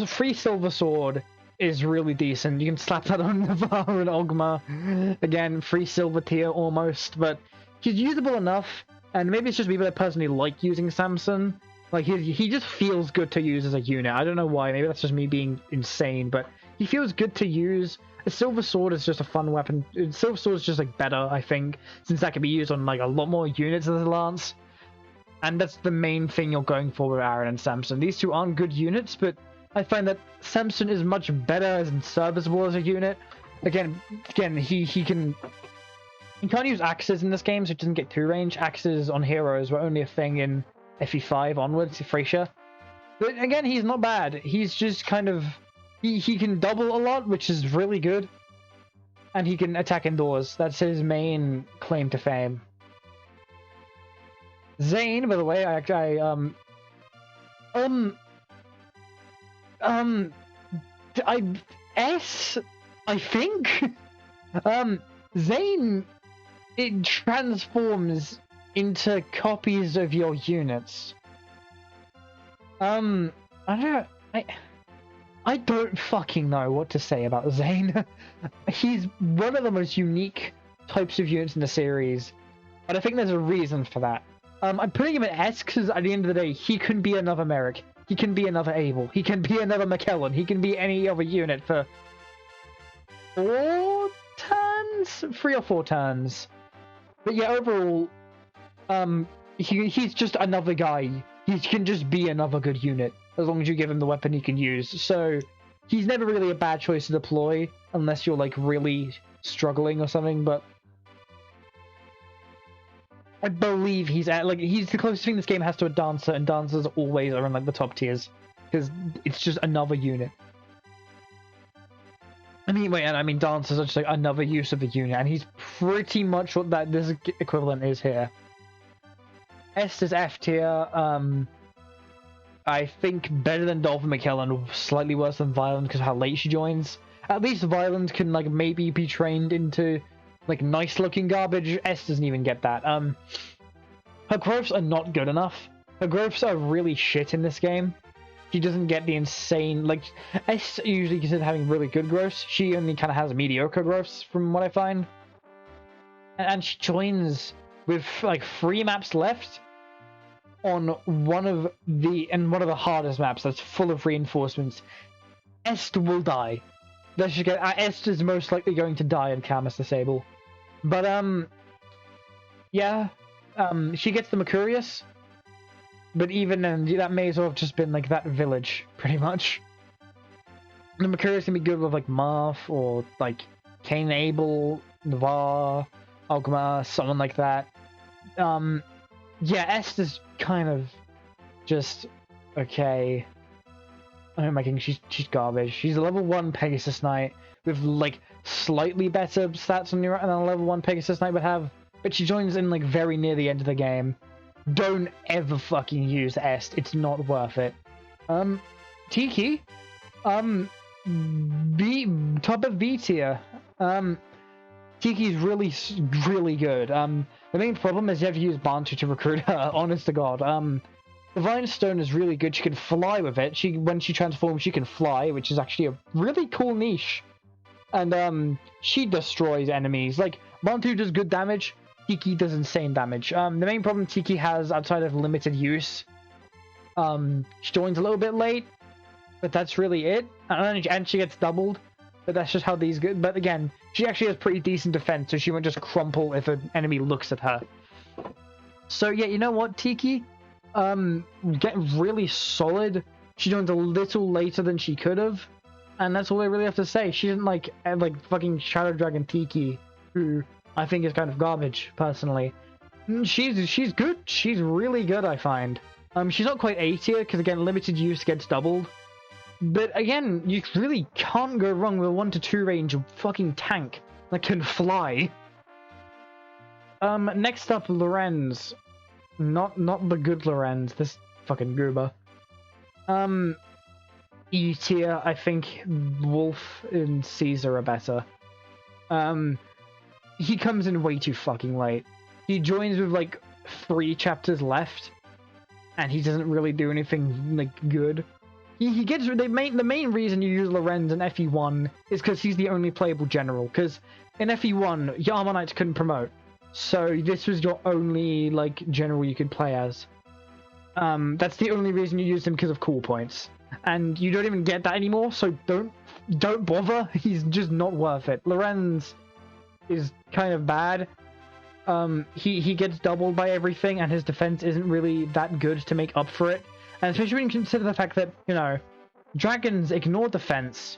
Free silver sword is really decent. You can slap that on Navarre and Ogma. Again, free silver tier almost, but he's usable enough. And maybe it's just me, but I personally like using Samson. Like he just feels good to use as a unit. I don't know why. Maybe that's just me being insane, but he feels good to use. A silver sword is just a fun weapon. Silver sword is just like better, I think, since that can be used on like a lot more units as a lance. And that's the main thing you're going for with Aaron and Samson. These two aren't good units, but I find that Samson is much better and serviceable as a unit. Again, he can't use axes in this game, so it doesn't get 2 range. Axes on heroes were only a thing in FE5 onwards, Frasier. But again, he's not bad. He's just kind of... He can double a lot, which is really good. And he can attack indoors. That's his main claim to fame. Zane, by the way, I think? Zane, it transforms into copies of your units. I don't fucking know what to say about Zane. He's one of the most unique types of units in the series, but I think there's a reason for that. I'm putting him in S because at the end of the day, he can be another Merrick. He can be another Abel. He can be another McKellen. He can be any other unit for 4 turns? 3 or 4 turns. But yeah, overall, he's just another guy. He can just be another good unit, as long as you give him the weapon he can use. So, he's never really a bad choice to deploy, unless you're, like, really struggling or something, but... I believe he's the closest thing this game has to a dancer, and dancers always are in, like, the top tiers. Because it's just another unit. I mean, dancers are just, like, another use of a unit, and he's pretty much what this equivalent is here. S is F tier, I think better than Dolphin McKellen, slightly worse than Violent because of how late she joins. At least Violent can, like, maybe be trained into, like, nice-looking garbage. S doesn't even get that. Her growths are not good enough. Her growths are really shit in this game. She doesn't get the insane, like, S usually considered having really good growths. She only kind of has mediocre growths, from what I find. And she joins with, like, 3 maps left on one of the hardest maps that's full of reinforcements. Est will die. Est is most likely going to die in Camus Disable. But, yeah. She gets the Mercurius. But even then, that may as well have just been, like, that village, pretty much. The Mercurius can be good with, like, Marth, or, like, Cain and Abel, Navarre, Ogma, someone like that. Yeah, Est is kind of just okay. I'm making she's garbage. She's a level 1 Pegasus Knight with like slightly better stats than a level 1 Pegasus Knight would have, but she joins in like very near the end of the game. Don't ever fucking use Est. It's not worth it. Tiki, top of V tier. Tiki's really good. The main problem is you have to use Bantu to recruit her, honest to god. Divine Stone is really good. She can fly with it. When she transforms, she can fly, which is actually a really cool niche. And, she destroys enemies. Like, Bantu does good damage, Tiki does insane damage. The main problem Tiki has outside of limited use, she joins a little bit late, but that's really it. And she gets doubled, but that's just how these go. But again, she actually has pretty decent defense, so she won't just crumple if an enemy looks at her. So yeah, you know what, Tiki? Get really solid. She joins a little later than she could have, and that's all I really have to say. She isn't like fucking Shadow Dragon Tiki, who I think is kind of garbage, personally. She's good. She's really good, I find. She's not quite A tier, because again, limited use gets doubled. But again, you really can't go wrong with a 1 to 2 range fucking tank that can fly. Next up, Lorenz. Not the good Lorenz, this fucking goober. E tier, I think Wolf and Caesar are better. He comes in way too fucking late. He joins with like 3 chapters left, and he doesn't really do anything like good. He gets the main reason you use Lorenz in FE1 is because he's the only playable general. Because in FE1, your Armor Knights couldn't promote, so this was your only like general you could play as. That's the only reason you used him, because of cool points, and you don't even get that anymore. So don't bother. He's just not worth it. Lorenz is kind of bad. He gets doubled by everything, and his defense isn't really that good to make up for it. And especially when you consider the fact that, you know, dragons ignore defense,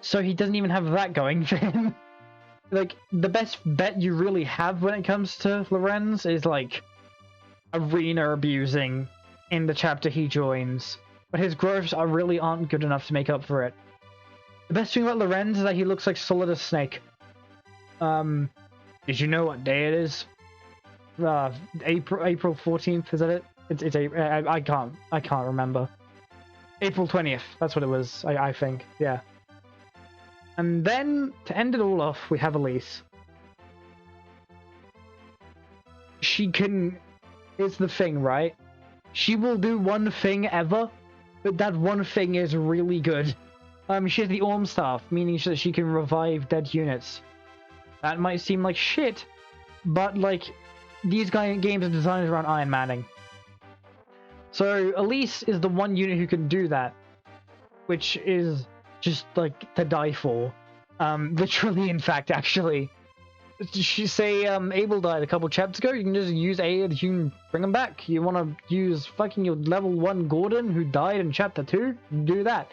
so he doesn't even have that going for him. Like, the best bet you really have when it comes to Lorenz is, like, arena abusing in the chapter he joins. But his growths really aren't good enough to make up for it. The best thing about Lorenz is that he looks like solid as Snake. Did you know what day it is? April 14th, is that it? It's I can't remember. April 20th, that's what it was, I think, yeah. And then, to end it all off, we have Elise. She can... It's the thing, right? She will do one thing ever, but that one thing is really good. She has the Orm Staff, meaning that she can revive dead units. That might seem like shit, but, like, these games are designed around Iron Manning. So, Elise is the one unit who can do that, which is just, like, to die for. Literally, in fact, actually. Say, Abel died a couple chapters ago, you can just use you can bring him back. You want to use fucking your level 1 Gordon, who died in chapter 2? Do that.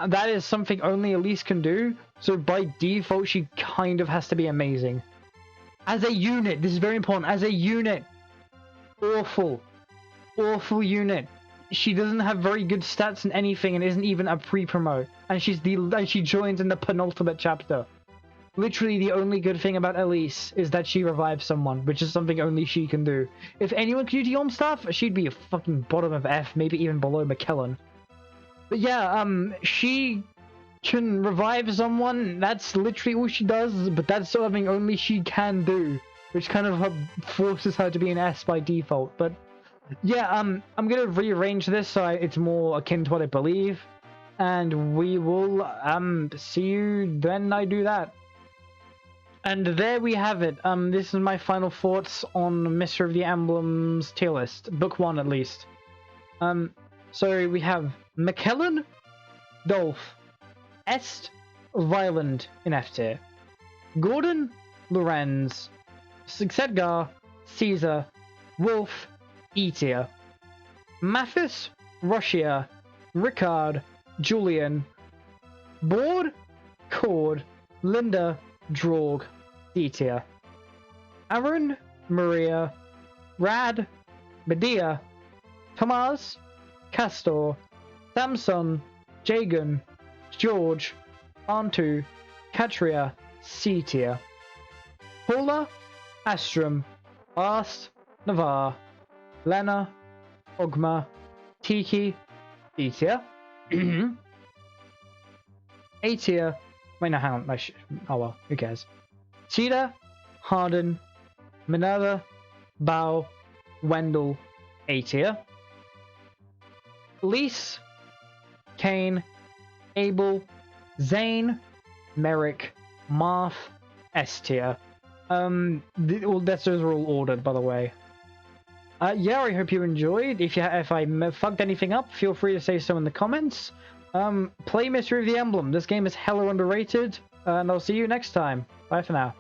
That is something only Elise can do, so by default, she kind of has to be amazing. As a unit, this is very important, as a unit, awful unit. She doesn't have very good stats in anything and isn't even a pre-promote. And she joins in the penultimate chapter. Literally the only good thing about Elise is that she revives someone, which is something only she can do. If anyone could do the Orm Staff, she'd be a fucking bottom of F, maybe even below McKellen. But yeah, she can revive someone, that's literally all she does, but that's something only she can do, which kind of forces her to be an S by default. But yeah, I'm gonna rearrange this so it's more akin to what I believe, and we will see you when I do that. And there we have it. This is my final thoughts on Mystery of the Emblems tier list, book 1 at least. So we have McKellen, Dolph, Est, Violent in F tier, Gordon, Lorenz, Sedgar, Caesar, Wolf, E tier, Mathis, Russia, Ricard, Julian, Board, Cord, Linda, Drog, D tier, Aaron, Maria, Rad, Medea, Tomas, Castor, Samson, Jagan, George, Antu, Katria, C tier, Paula, Astrum, Ast, Navar, Lena, Ogma, Tiki, D tier, A tier, wait no, hang on, oh well, who cares, Cheetah, Hardin, Minerva, Bao, Wendell, A tier, Lise, Cain, Abel, Zane, Merrick, Marth, S tier, All those are all ordered, by the way. Yeah, I hope you enjoyed. If I fucked anything up, feel free to say so in the comments. Play Mystery of the Emblem. This game is hella underrated, and I'll see you next time. Bye for now.